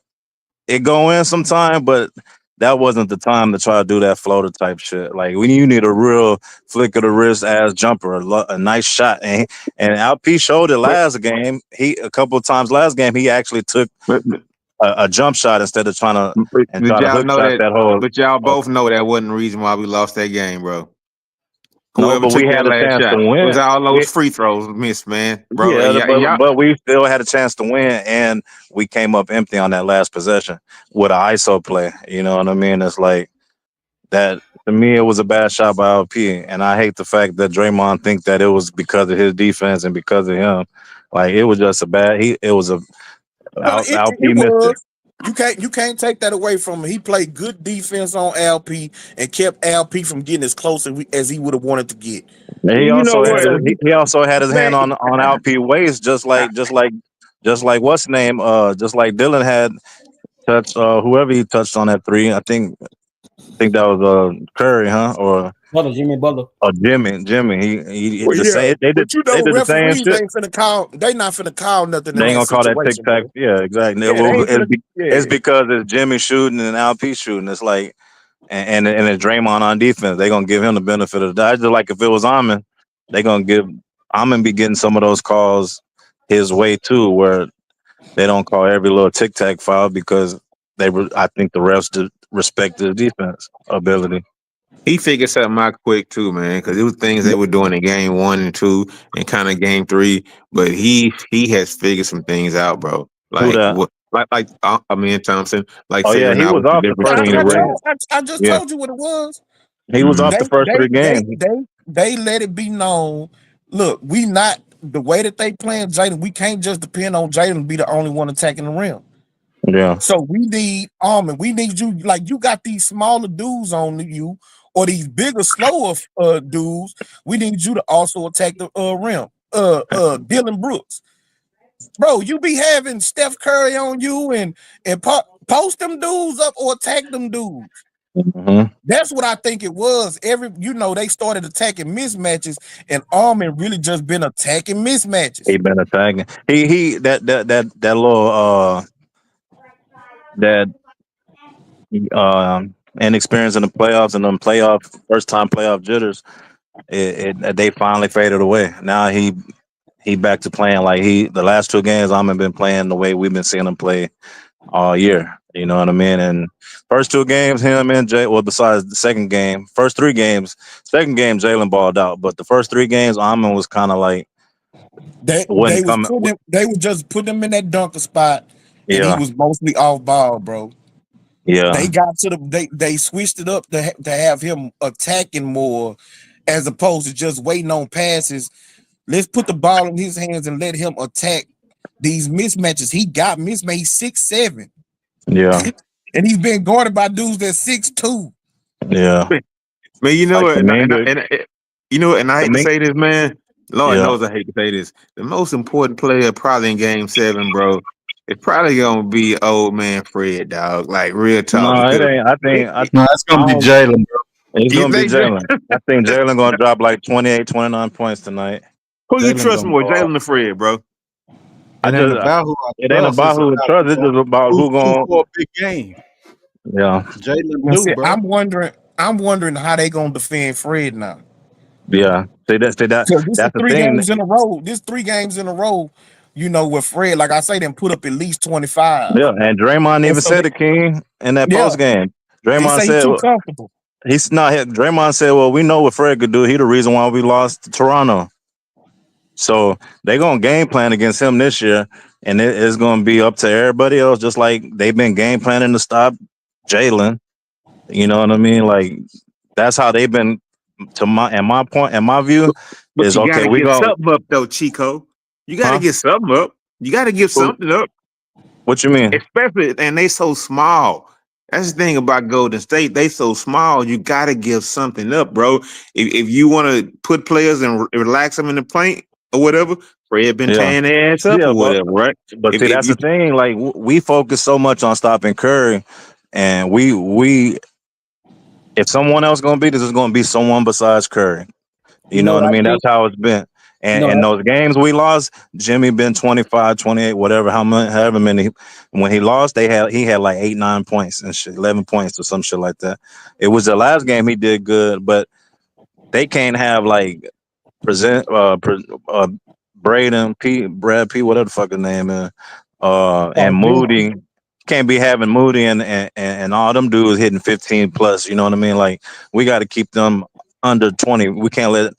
[SPEAKER 10] It go in sometime, but that wasn't the time to try to do that floater type shit. Like, you need a real flick of the wrist ass jumper, a nice shot. And LP showed it last game. A couple of times last game, he actually took a jump shot instead of trying to hook shot that hole.
[SPEAKER 8] But y'all both know that wasn't the reason why we lost that game, bro.
[SPEAKER 10] No, but we had a chance to win.
[SPEAKER 8] It was all those free throws missed, man. Bro,
[SPEAKER 10] yeah, but we still had a chance to win, and we came up empty on that last possession with an ISO play. You know what I mean? It's like that. To me, it was a bad shot by LP, and I hate the fact that Draymond think that it was because of his defense and because of him. Like, it was just a bad. LP missed it.
[SPEAKER 5] You can't take that away from him. He played good defense on LP and kept LP from getting as close as he would have wanted to get.
[SPEAKER 10] And he also had his hand on LP waist, just like what's his name? Just like Dylan had touched whoever he touched on that 3. I think that was Curry, huh? Or
[SPEAKER 7] Jimmy Butler.
[SPEAKER 10] Oh, Jimmy. He
[SPEAKER 5] well,
[SPEAKER 10] the same. They did the same shit.
[SPEAKER 5] Ain't finna call. They not finna call nothing.
[SPEAKER 10] They ain't gonna call that tic tac. Yeah, exactly. It's because it's Jimmy shooting and LP shooting. It's like, and it's Draymond on defense. They gonna give him the benefit of the doubt. Just like if it was Amon, they gonna give Amon be getting some of those calls his way too, where they don't call every little tic tac foul because I think the refs respect the defense ability.
[SPEAKER 8] He figured something out quick too, man, because it was things they were doing in game 1 and 2 and kind of game 3. But he has figured some things out, bro. Like Thompson. Like,
[SPEAKER 10] he was off the first game.
[SPEAKER 5] I just told you what it was.
[SPEAKER 10] He was off the first 3 games.
[SPEAKER 5] They let it be known. Look, we not the way that they playing Jalen. We can't just depend on Jalen to be the only one attacking the rim.
[SPEAKER 10] Yeah.
[SPEAKER 5] So we need Armin. We need you. Like you got these smaller dudes on you, or these bigger, slower dudes. We need you to also attack the rim. Dylan Brooks, bro. You be having Steph Curry on you and post them dudes up or attack them dudes.
[SPEAKER 10] Mm-hmm.
[SPEAKER 5] That's what I think it was. They started attacking mismatches, and Armin really just been attacking mismatches.
[SPEAKER 10] He been attacking. He that little that inexperience in the playoffs and them first time playoff jitters, they finally faded away. Now he back to playing like the last 2 games Armin been playing the way we've been seeing him play all year. You know what I mean? And first 2 games, him and Jay. Well, besides the second game, first 3 games, second game Jalen balled out, but the first 3 games, Armin was kind of like
[SPEAKER 5] they would just put him in that dunker spot, and he was mostly off ball, bro.
[SPEAKER 10] Yeah,
[SPEAKER 5] they got to they switched it up to have him attacking more, as opposed to just waiting on passes. Let's put the ball in his hands and let him attack these mismatches. He got mismatched 6'7".
[SPEAKER 10] Yeah.
[SPEAKER 5] And he's been guarded by dudes that's 6'2".
[SPEAKER 10] Yeah.
[SPEAKER 8] Man, you know what? And I hate to say this, man. Lord knows I hate to say this. The most important player probably in Game 7, bro, it's probably gonna be old man Fred, dog. Like real talk.
[SPEAKER 10] No, it ain't.
[SPEAKER 1] It's gonna be Jalen, bro.
[SPEAKER 10] It's gonna be Jalen. I think Jalen gonna drop like 28, 29 points tonight.
[SPEAKER 8] Who you trust more, Jalen or Fred, bro?
[SPEAKER 1] It ain't about who
[SPEAKER 10] I trust. It's just about who going
[SPEAKER 1] for a big game.
[SPEAKER 10] Yeah,
[SPEAKER 1] Jalen, bro.
[SPEAKER 5] I'm wondering how they gonna defend Fred now.
[SPEAKER 10] Yeah, that's the
[SPEAKER 5] 3
[SPEAKER 10] thing.
[SPEAKER 5] games in a row. This 3 games in a row. With Fred, like I say, them put up at least 25.
[SPEAKER 10] Yeah, and Draymond even said it, King, in that post game. Draymond said
[SPEAKER 5] too comfortable.
[SPEAKER 10] Draymond said, "Well, we know what Fred could do. He the reason why we lost to Toronto." So they gonna game plan against him this year, and it's gonna be up to everybody else. Just like they've been game planning to stop Jalen. You know what I mean? Like that's how they've been. My view
[SPEAKER 8] But
[SPEAKER 10] is
[SPEAKER 8] you
[SPEAKER 10] okay.
[SPEAKER 8] gotta
[SPEAKER 10] We
[SPEAKER 8] get
[SPEAKER 10] go
[SPEAKER 8] something up though, Chico. You gotta get something up. You gotta give something up.
[SPEAKER 10] What you mean?
[SPEAKER 8] Especially, and they so small. That's the thing about Golden State. They so small. You gotta give something up, bro. If you want to put players and relax them in the paint or whatever, Fred been tearing their ass up or whatever, right?
[SPEAKER 10] But see, that's the thing. Like we focus so much on stopping Curry, and we if someone else gonna beat us, it's gonna be someone besides Curry. You know what I mean? That's how it's been. And in those games we lost, Jimmy been 25, 28, whatever, however many. When he lost, he had like 8, 9 points and shit, 11 points or some shit like that. It was the last game he did good, but they can't have like Braden P, Brad P, whatever the fuck his name is, and Moody. Can't be having Moody and all them dudes hitting 15 plus. You know what I mean? Like we got to keep them under 20. We can't let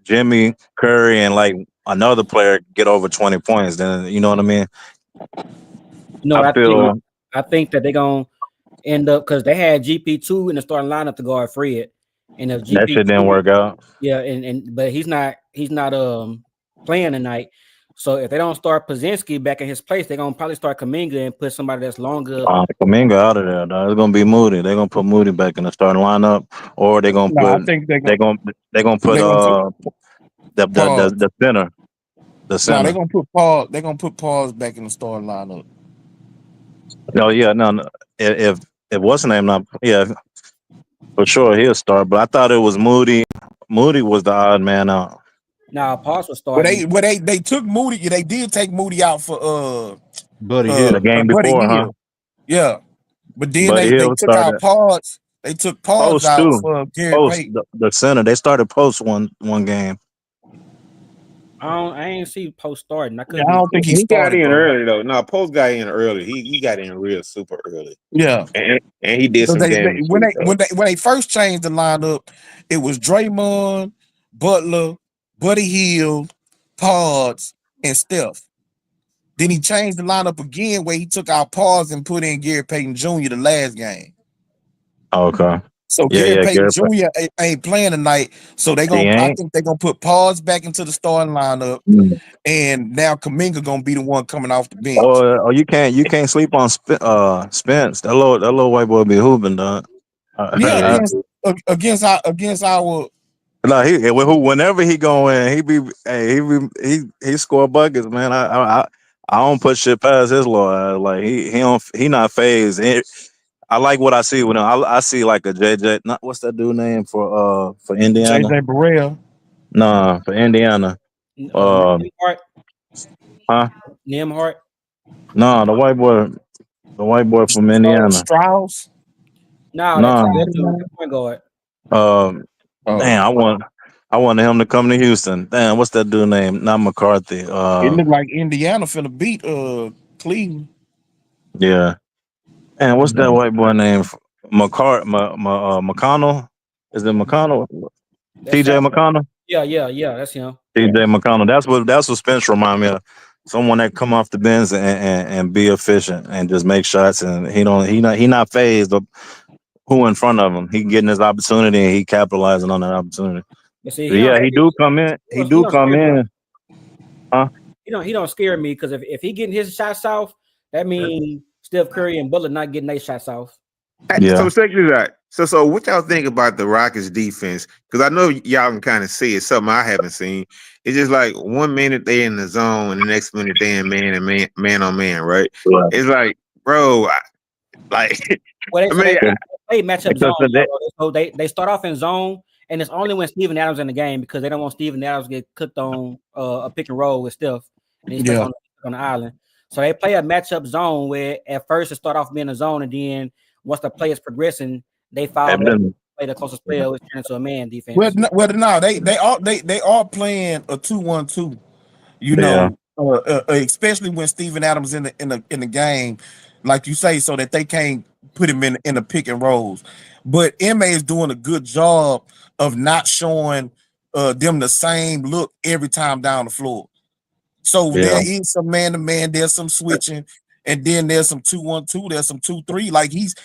[SPEAKER 10] Jimmy, Curry, and like another player get over 20 points. Then you know what I mean?
[SPEAKER 7] I think that they're gonna end up because they had GP2 in the starting lineup to guard Fred, and if GP2,
[SPEAKER 10] that shit didn't work out.
[SPEAKER 7] Yeah, but he's not playing tonight. So if they don't start Pozinski back in his place, they're gonna probably start Kuminga and put somebody that's longer.
[SPEAKER 10] Kuminga out of there. Dog. It's gonna be Moody. They're gonna put Moody back in the starting lineup, or they're gonna put. They're gonna put the center. The center.
[SPEAKER 5] No, they're gonna put Paul. They're gonna put Paul's back in the starting lineup.
[SPEAKER 10] No. If what's the name? Not for sure he'll start. But I thought it was Moody. Moody was the odd man out.
[SPEAKER 7] Nah, Paul was starting.
[SPEAKER 5] They took Moody. They did take Moody out for
[SPEAKER 1] Buddy Hill.
[SPEAKER 10] The game before,
[SPEAKER 5] Hill. Yeah, but then
[SPEAKER 10] Buddy
[SPEAKER 5] they took out Pods. They took Pods out
[SPEAKER 10] too.
[SPEAKER 5] for Gary Payton.
[SPEAKER 10] The center. They started Post one game.
[SPEAKER 7] I ain't see Post starting. I
[SPEAKER 5] don't think
[SPEAKER 8] he got in early though. No, Post got in early. He got in real super early.
[SPEAKER 5] Yeah,
[SPEAKER 8] and he did some damage.
[SPEAKER 5] When they first changed the lineup, it was Draymond, Butler, Buddy Hield, Pods, and Steph. Then he changed the lineup again where he took out Pods and put in Gary Payton Jr. the last game.
[SPEAKER 10] Okay.
[SPEAKER 5] So Gary Payton Jr. ain't playing tonight. So I think they're gonna put Paul's back into the starting lineup, and now Kuminga gonna be the one coming off the bench.
[SPEAKER 10] Oh, you can't sleep on Spence. That little white boy be hooping, dog.
[SPEAKER 5] Yeah, against our.
[SPEAKER 10] No, whenever he go in, he score buckets, man. I don't put shit past his law. Like he not phased. I like what I see with him. I see like a JJ. Not what's that dude name for Indiana?
[SPEAKER 5] JJ Burrell.
[SPEAKER 10] Nah, for Indiana.
[SPEAKER 7] Nembhard.
[SPEAKER 10] Huh?
[SPEAKER 7] Nembhard.
[SPEAKER 10] No, the white boy from Indiana.
[SPEAKER 5] Strauss.
[SPEAKER 7] No, that's point guard.
[SPEAKER 10] Damn, I wanted him to come to Houston. Damn, what's that dude name? Not McCarthy.
[SPEAKER 5] It looked like Indiana finna beat Cleveland.
[SPEAKER 10] Yeah. And what's that white boy name? McConnell? Is it McConnell? TJ McConnell?
[SPEAKER 7] Yeah, that's him.
[SPEAKER 10] TJ McConnell. That's what Spence remind me of. Someone that come off the bench and be efficient and just make shots, and he not phased of who in front of him. He getting his opportunity and he capitalizing on that opportunity.
[SPEAKER 7] See,
[SPEAKER 10] he do come in. He do come in. Huh?
[SPEAKER 7] He don't scare me because if he getting his shots off, that means Steph Curry and Butler not getting their shots off.
[SPEAKER 8] Yeah. So check this out. So what y'all think about the Rockets defense? Because I know y'all can kind of see it. Something I haven't seen. It's just like 1 minute they in the zone and the next minute they in man on man, right? It's like, bro,
[SPEAKER 7] They match up zone. So they start off in zone, and it's only when Steven Adams in the game because they don't want Steven Adams to get cooked on a pick and roll with Steph, and he's stuck on the island. So they play a matchup zone where at first it start off being a zone, and then once the play is progressing, they follow play the closest player, which turns into a man defense.
[SPEAKER 5] They are playing a 2-1-2. You know, especially when Steven Adams in the game, like you say, so that they can't put him in the pick and rolls. But MA is doing a good job of not showing them the same look every time down the floor. So there is some man-to-man, there's some switching, and then there's some 2-1-2, there's some 2-3. Like he's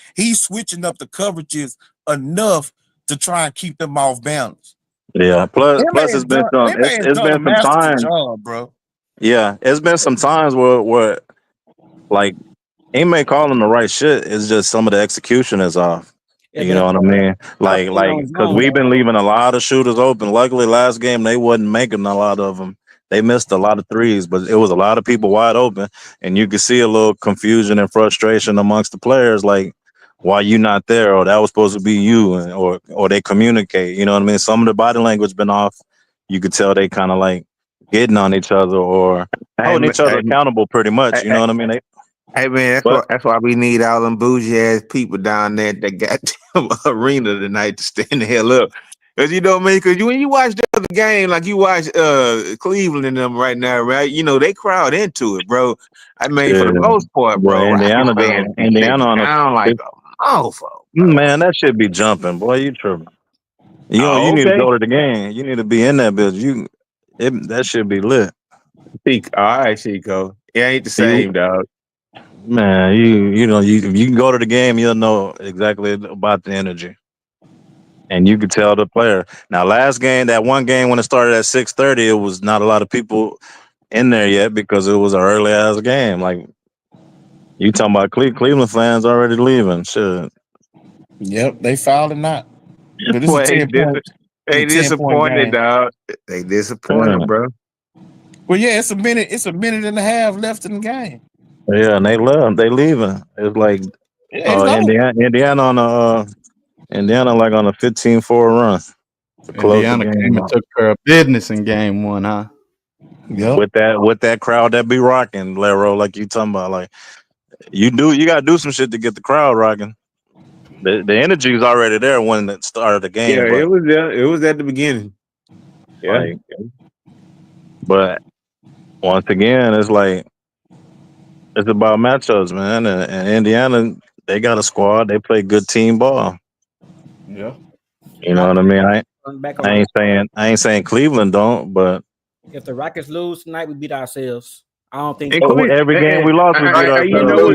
[SPEAKER 5] switching up the coverages enough to try and keep them off balance.
[SPEAKER 10] Yeah. Plus it's been some time,
[SPEAKER 5] job, bro.
[SPEAKER 10] Yeah, it's been some times where like he may call him the right shit. It's just some of the execution is off. You know what I mean? Like because we've been leaving a lot of shooters open. Luckily, last game they wasn't making a lot of them. They missed a lot of threes, but it was a lot of people wide open, and you could see a little confusion and frustration amongst the players. Like, why you not there? Or that was supposed to be you, or they communicate. You know what I mean? Some of the body language been off. You could tell they kind of like getting on each other or holding each other accountable, pretty much. You know what I mean?
[SPEAKER 8] Hey man, that's why we need all them bougie ass people down there at that goddamn arena tonight to stand the hell up. Cause you know what I mean? Cause when you watch the other game, like you watch Cleveland and them right now, right? You know, they crowd into it, bro. I mean, for the most part, bro.
[SPEAKER 10] Indiana down
[SPEAKER 8] like a mofo.
[SPEAKER 10] Man, that should be jumping, boy. You tripping. You need to go to the game. You need to be in that bitch. That should be lit.
[SPEAKER 8] All right, Chico. It ain't the same, dog.
[SPEAKER 10] Man, if you can go to the game, you'll know exactly about the energy. And you could tell the player. Now, that one game when it started at 6:30, it was not a lot of people in there yet because it was an early ass game. Like you talking about Cleveland fans already leaving. Shit.
[SPEAKER 5] Yep, they fouled or not. But it's a 10-point.
[SPEAKER 8] They disappointed, dog. They disappointed, bro.
[SPEAKER 5] Well, yeah, it's a minute and a half left in the game.
[SPEAKER 10] Yeah, and they left. They leaving. It's like Indiana like on a 15-4 run.
[SPEAKER 1] Indiana came and took care of business in game one, huh?
[SPEAKER 5] Yeah.
[SPEAKER 10] With that crowd that be rocking, Lero, like you talking about, like you gotta do some shit to get the crowd rocking. The energy is already there when it started the game.
[SPEAKER 8] Yeah, it was there. It was at the beginning. Yeah.
[SPEAKER 10] But once again, it's like it's about matchups, man. And Indiana, they got a squad. They play good team ball.
[SPEAKER 1] Yeah.
[SPEAKER 10] You know what I mean? I ain't saying Cleveland don't, but
[SPEAKER 7] if the Rockets lose tonight, we beat ourselves. I don't think
[SPEAKER 10] every game we lost, we beat ourselves.
[SPEAKER 8] You know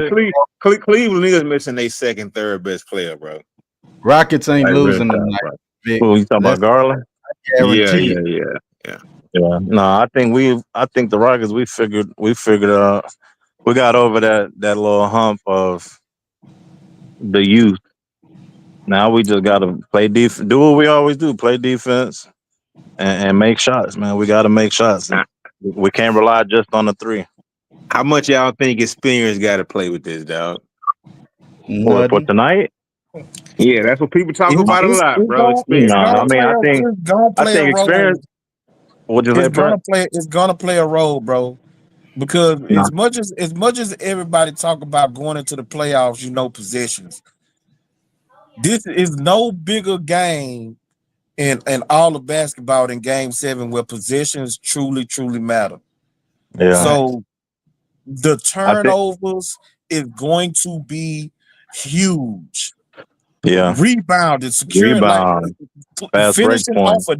[SPEAKER 8] what? Cleveland is missing their second, third best player, bro.
[SPEAKER 1] Rockets ain't losing tonight. Vic.
[SPEAKER 10] Who you talking about, Garland?
[SPEAKER 1] Guarantee
[SPEAKER 8] Yeah.
[SPEAKER 10] No, I think the Rockets we figured out we got over that little hump of the youth. Now we just gotta play defense, do what we always do, play defense and make shots, man. We gotta make shots. We can't rely just on the three.
[SPEAKER 8] How much y'all think experience got to play with this, dog?
[SPEAKER 10] For tonight?
[SPEAKER 8] Yeah, that's what people talk about a lot, bro.
[SPEAKER 10] No, I mean, I think
[SPEAKER 5] experience.
[SPEAKER 10] It's
[SPEAKER 5] gonna play a role, bro. Because as much as everybody talk about going into the playoffs, possessions. This is no bigger game in all of basketball than Game 7, where possessions truly matter.
[SPEAKER 10] Yeah.
[SPEAKER 5] So the turnovers is going to be huge.
[SPEAKER 10] Yeah.
[SPEAKER 5] Rebounding, securing,
[SPEAKER 10] fast
[SPEAKER 5] finishing
[SPEAKER 10] break
[SPEAKER 5] off a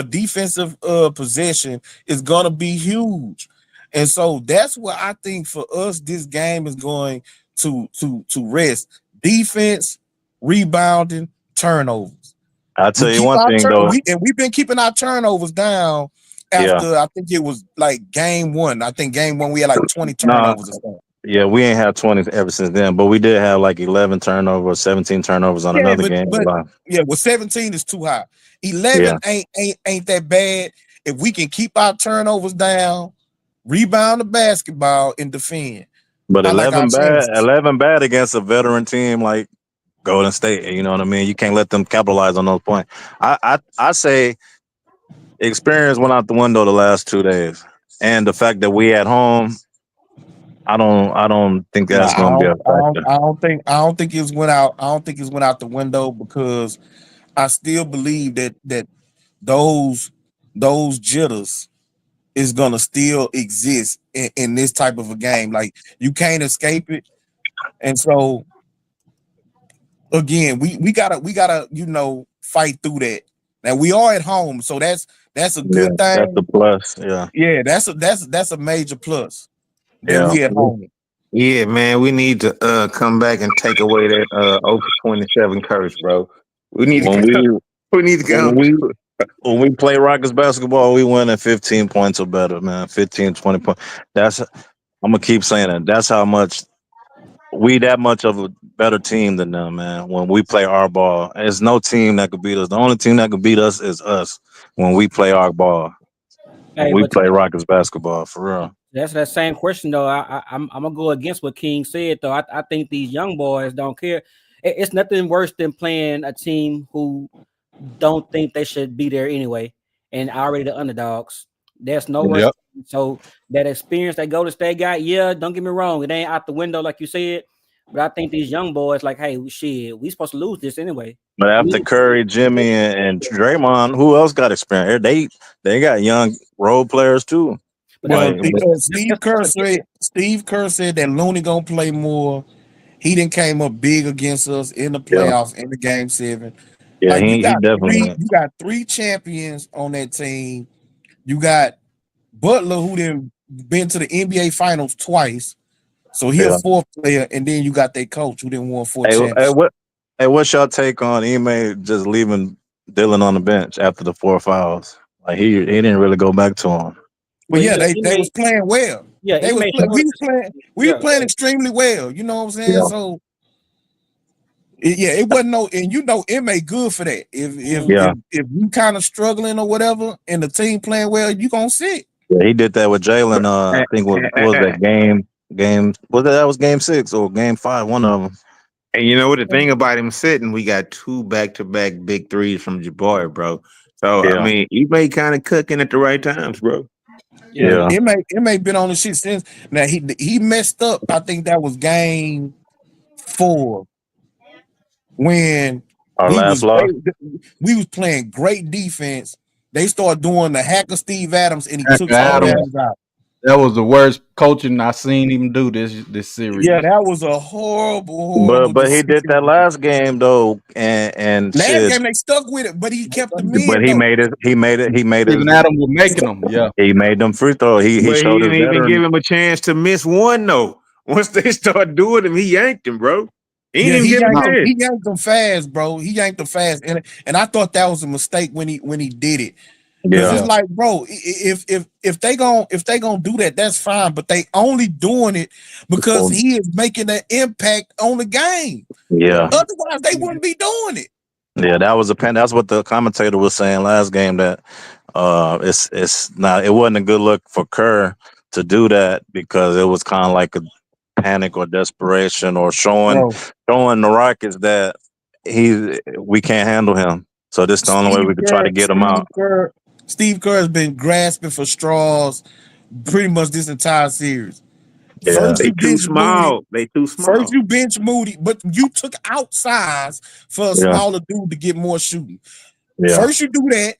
[SPEAKER 5] defensive possession is gonna be huge. And so that's what I think for us, this game is going to rest. Defense, rebounding, turnovers.
[SPEAKER 10] I'll tell you one thing though.
[SPEAKER 5] We've been keeping our turnovers down after I think it was like game 1. I think game 1 we had like 20 turnovers or something.
[SPEAKER 10] Yeah, we ain't had 20 ever since then, but we did have like 11 turnovers, 17 turnovers on another game.
[SPEAKER 5] Well, 17 is too high. 11 ain't that bad. If we can keep our turnovers down, rebound the basketball, and defend.
[SPEAKER 10] But 11 bad against a veteran team like Golden State. You know what I mean? You can't let them capitalize on those points. I say experience went out the window the last 2 days, and the fact that we at home. I don't think that's going to be a factor.
[SPEAKER 5] I don't think it's went out. I don't think it's went out the window, because I still believe that those jitters is gonna still exist in this type of a game. Like, you can't escape it. And so again, we gotta fight through that. Now we are at home, so that's a good thing.
[SPEAKER 10] That's a plus. Yeah,
[SPEAKER 5] that's a major plus. We at home.
[SPEAKER 8] Yeah, man, we need to come back and take away that 0-27 curse, bro. We need to go.
[SPEAKER 10] When we play Rockets basketball, we win at 15 points or better, man. 15, 20 points. I'm gonna keep saying that. That's how much that much of a better team than them, man. When we play our ball, there's no team that could beat us. The only team that could beat us is us when we play our ball. When we play Rockets basketball, for real.
[SPEAKER 7] That's that same question though. I'm gonna go against what King said though. I think these young boys don't care. It's nothing worse than playing a team who don't think they should be there anyway, and already the underdogs. There's no worse. So that experience that Golden State got, don't get me wrong, it ain't out the window like you said. But I think these young boys, like, hey, shit, we supposed to lose this anyway.
[SPEAKER 10] But after Curry, Jimmy, and Draymond, who else got experience? They got young role players too.
[SPEAKER 5] But because Steve Kerr said that Looney gonna play more. He didn't came up big against us in the playoffs in the Game 7.
[SPEAKER 10] Yeah, he definitely.
[SPEAKER 5] You got 3 champions on that team. You got Butler, who then been to the NBA Finals twice, so he's a 4th player, and then you got their coach who didn't won 4 championships.
[SPEAKER 10] What's your take on Ime just leaving Dillon on the bench after the 4 fouls? Like he didn't really go back to him.
[SPEAKER 5] Well, they was playing well.
[SPEAKER 7] Yeah,
[SPEAKER 5] we were playing extremely well. You know what I'm saying?
[SPEAKER 10] Yeah.
[SPEAKER 5] So it wasn't no, and Ime good for that. If you kind of struggling or whatever, and the team playing well, you gonna sit.
[SPEAKER 10] Yeah, he did that with Jalen. I think what was that game? That was Game 6 or Game 5, one of them.
[SPEAKER 8] And you know what the thing about him sitting, we got 2 back-to-back big threes from Jabbar, bro. So I mean, he may kind of cooking at the right times, bro.
[SPEAKER 5] Yeah, it may been on the shit since. Now he messed up. I think that was Game 4 when we was playing great defense. They started doing the hacker Steve Adams, and he took Steve Adams out.
[SPEAKER 1] That was the worst coaching I seen him do this series.
[SPEAKER 5] Yeah, that was a horrible.
[SPEAKER 10] But he did that last game though, and
[SPEAKER 5] last game they stuck with it, but he kept the men.
[SPEAKER 10] But he made it.
[SPEAKER 1] Steve Adams was making them. Yeah,
[SPEAKER 10] he made them free throw. He showed
[SPEAKER 8] didn't even give him a chance to miss one though. Once they started doing him, he yanked him, bro. He didn't even give a
[SPEAKER 5] he yanked them fast, bro. He yanked them fast, and I thought that was a mistake when he did it. Because it's like, bro, if they gonna do that, that's fine. But they only doing it because he is making an impact on the game.
[SPEAKER 10] Yeah.
[SPEAKER 5] Otherwise, they wouldn't be doing it.
[SPEAKER 10] Yeah, that was that's what the commentator was saying last game, that it's not, it wasn't a good look for Kerr to do that, because it was kind of like a panic or desperation, or showing the Rockets that we can't handle him. So this is the only way we could try to get him out.
[SPEAKER 5] Steve Kerr has been grasping for straws pretty much this entire series.
[SPEAKER 10] Yeah.
[SPEAKER 5] First
[SPEAKER 8] They
[SPEAKER 5] you
[SPEAKER 8] too
[SPEAKER 5] bench
[SPEAKER 8] small.
[SPEAKER 5] Moody.
[SPEAKER 8] They too small.
[SPEAKER 5] First you bench Moody, but you took out size for a smaller dude to get more shooting.
[SPEAKER 10] Yeah.
[SPEAKER 5] First you do that,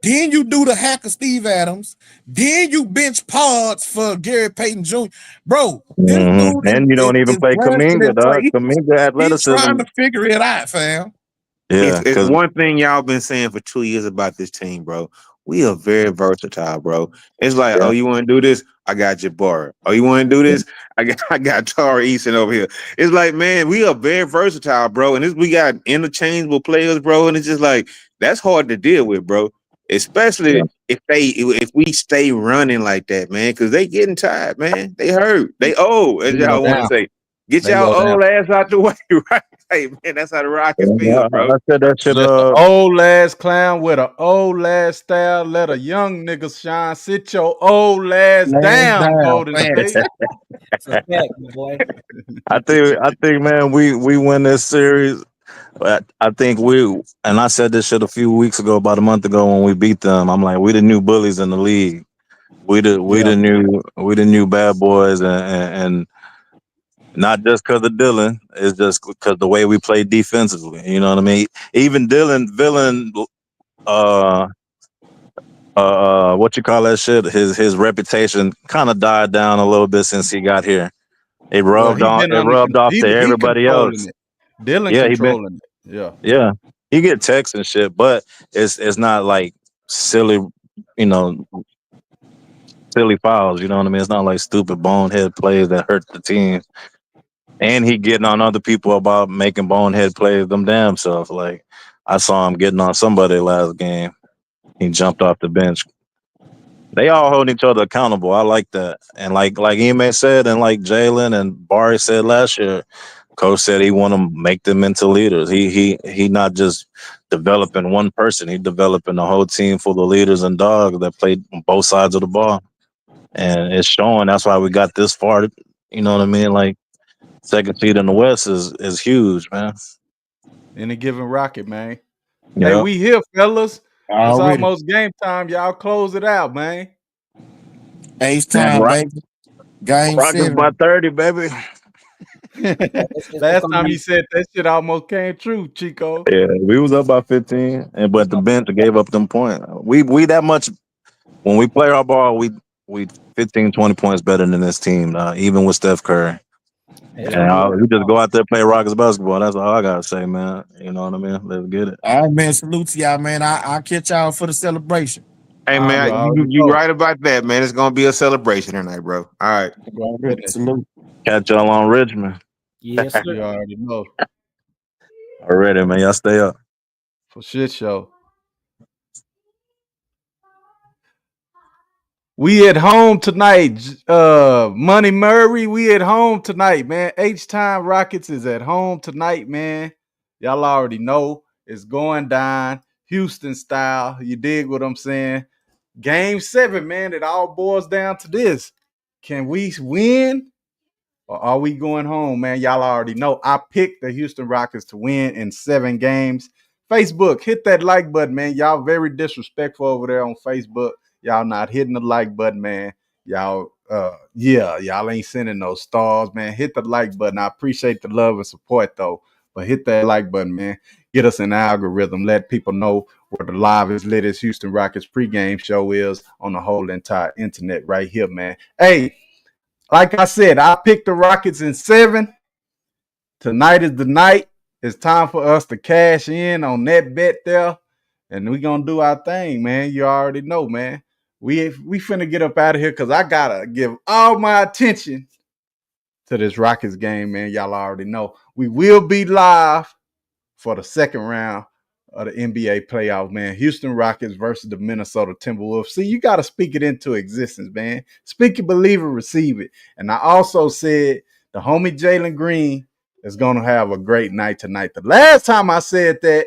[SPEAKER 5] then you do the hack of Steve Adams, then you bench Pods for Gary Payton Jr. Bro, this dude
[SPEAKER 10] and you don't even play Kaminga, dog. Kaminga athleticism.
[SPEAKER 5] He's trying to figure it out, fam.
[SPEAKER 10] Yeah,
[SPEAKER 8] it's one thing y'all been saying for 2 years about this team, bro. We are very versatile, bro. It's like, oh, you want to do this? I got Jabbar. Oh, you want to do this? I got Tara Easton over here. It's like, man, we are very versatile, bro. And we got interchangeable players, bro. And it's just like, that's hard to deal with, bro. Especially if we stay running like that, man, because they getting tired, man. They hurt. They old, as y'all want to say. Get y'all old ass out the way, right? Hey, man, that's how the Rockets feel, bro.
[SPEAKER 10] I said that shit.
[SPEAKER 1] Just an old ass clown with an old ass style. Let a young nigga shine. Sit your old ass down, Golden State.
[SPEAKER 7] It's a fact, boy.
[SPEAKER 10] I think, man, we win this series. But I think and I said this shit a few weeks ago, about a month ago, when we beat them. I'm like, we the new bullies in the league. We the new bad boys, and not just because of Dylan. It's just because the way we play defensively. You know what I mean? Even Villain, what you call that shit? His reputation kind of died down a little bit since he got here. It rubbed off to everybody else.
[SPEAKER 1] Dylan controlling it.
[SPEAKER 10] Yeah. He get texts and shit, but it's not like silly, silly fouls. You know what I mean? It's not like stupid bonehead plays that hurt the team. And he getting on other people about making bonehead plays them damn self. Like, I saw him getting on somebody last game. He jumped off the bench. They all hold each other accountable. I like that. And like Ime said, and like Jalen and Barry said last year, Coach said he want to make them into leaders. He not just developing one person. He developing a whole team full of leaders and dogs that play on both sides of the ball. And it's showing. That's why we got this far. You know what I mean? Like, second seed in the West is huge, man.
[SPEAKER 1] Any given Rocket, man.
[SPEAKER 10] Yep.
[SPEAKER 1] Hey, we here, fellas. It's almost game time. Y'all close it out, man.
[SPEAKER 5] Ace time, baby. Game
[SPEAKER 10] Rockets
[SPEAKER 5] 7
[SPEAKER 10] by 30, baby.
[SPEAKER 1] Last time he said that shit almost came true, Chico.
[SPEAKER 10] Yeah, we was up by 15, but the bench gave up them points. We that much when we play our ball, we 15, 20 points better than this team, even with Steph Curry. And we just go out there and play Rockets basketball. That's all I gotta say, man. You know what I mean? Let's get it.
[SPEAKER 5] All right, man. Salute to y'all, man. I'll catch y'all for the celebration.
[SPEAKER 8] Hey, man, you right about that, man. It's gonna be a celebration tonight, bro. All right.
[SPEAKER 5] Salute.
[SPEAKER 10] Catch y'all on Richmond.
[SPEAKER 7] Yes, sir.
[SPEAKER 1] You already know.
[SPEAKER 10] Already, man. Y'all stay up.
[SPEAKER 1] For shit show. We at home tonight. Money Murray, we at home tonight, man. H-Time Rockets is at home tonight, man. Y'all already know it's going down Houston style. You dig what I'm saying? Game 7, man. It all boils down to this. Can we win or are we going home, man? Y'all already know. I picked the Houston Rockets to win in 7 games. Facebook, hit that like button, man. Y'all very disrespectful over there on Facebook. Y'all not hitting the like button, man. Y'all, y'all ain't sending no stars, man. Hit the like button. I appreciate the love and support, though. But hit that like button, man. Get us an algorithm. Let people know where the live is latest Houston Rockets pregame show is on the whole entire internet right here, man. Hey, like I said, I picked the Rockets in 7. Tonight is the night. It's time for us to cash in on that bet there. And we gonna do our thing, man. You already know, man. We finna get up out of here because I gotta give all my attention to this Rockets game, man. Y'all already know. We will be live for the second round of the NBA playoff, man. Houston Rockets versus the Minnesota Timberwolves. See, you got to speak it into existence, man. Speak it, believe it, receive it. And I also said the homie Jalen Green is going to have a great night tonight. The last time I said that,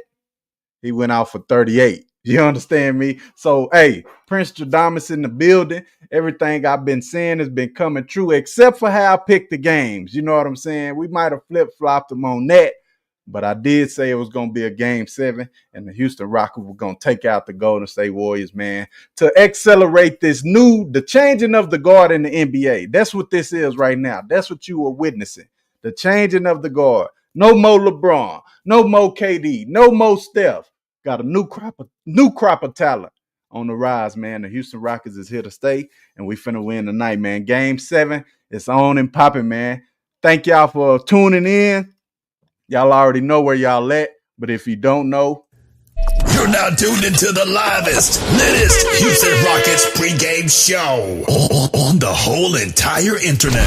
[SPEAKER 1] he went out for 38. You understand me? So, hey, Prince Jadamas in the building. Everything I've been saying has been coming true, except for how I picked the games. You know what I'm saying? We might have flip-flopped them on that, but I did say it was going to be a game 7, and the Houston Rockets were going to take out the Golden State Warriors, man, to accelerate the changing of the guard in the NBA. That's what this is right now. That's what you are witnessing, the changing of the guard. No more LeBron, no more KD, no more Steph. Got a new crop of talent on the rise, man. The Houston Rockets is here to stay, and we finna win tonight, man. Game 7, it's on and popping, man. Thank y'all for tuning in. Y'all already know where y'all at, but if you don't know,
[SPEAKER 2] you're now tuned into the livest, littest Houston Rockets pregame show on the whole entire internet.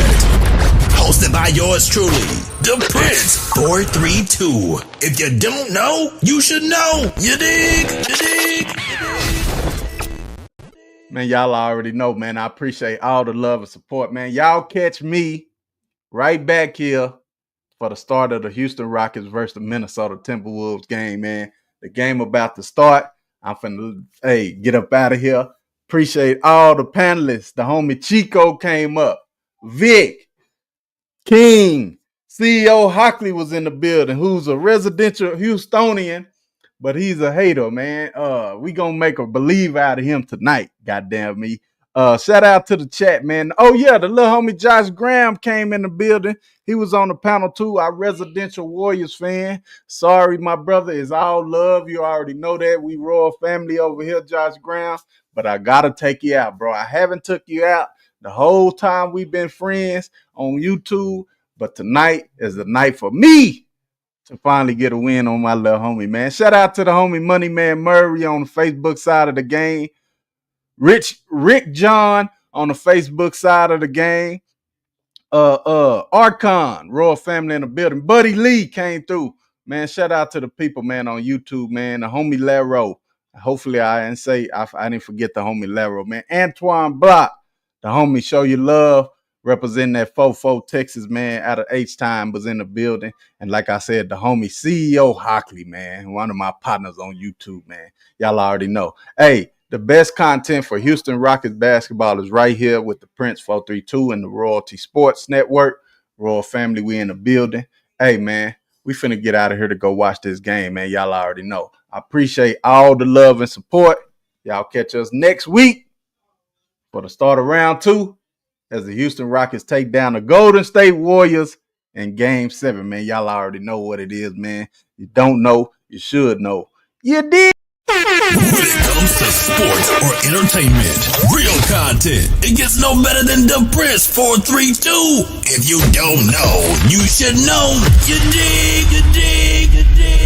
[SPEAKER 2] Hosted by yours truly, the Prince 432. If you don't know, you should know. You dig? You dig?
[SPEAKER 1] Man, y'all already know, man. I appreciate all the love and support, man. Y'all catch me right back here for the start of the Houston Rockets versus the Minnesota Timberwolves game, man. The game about to start. I'm finna, get up out of here. Appreciate all the panelists. The homie Chico came up. Vic, King, CEO Hockley was in the building, who's a residential Houstonian, but he's a hater, man. We gonna make a believer out of him tonight, goddamn me. Shout out to the chat, man. Oh, yeah, the little homie Josh Graham came in the building. He was on the panel, too, our residential Warriors fan. Sorry, my brother, it's all love. You already know that. We royal family over here, Josh Graham. But I got to take you out, bro. I haven't took you out the whole time we've been friends on YouTube. But tonight is the night for me to finally get a win on my little homie, man. Shout out to the homie Money Man Murray on the Facebook side of the game. Rick John on the Facebook side of the game. Archon, Royal Family in the building. Buddy Lee came through. Man, shout out to the people, man, on YouTube, man. The homie Laro. Hopefully I didn't forget the homie Laro, man. Antoine Block, the homie Show You Love, representing that 4-4 Texas, man, out of H-Time was in the building. And like I said, the homie CEO Hockley, man, one of my partners on YouTube, man. Y'all already know. Hey, the best content for Houston Rockets basketball is right here with the Prince 432 and the Royalty Sports Network. Royal Family, we in the building. Hey, man, we finna get out of here to go watch this game, man. Y'all already know. I appreciate all the love and support. Y'all catch us next week for the start of round 2 as the Houston Rockets take down the Golden State Warriors in Game 7, man. Y'all already know what it is, man. You don't know, you should know. You did.
[SPEAKER 2] When it comes to sports or entertainment, real content, it gets no better than the Prince 432. If you don't know, you should know. You dig, you dig, you dig.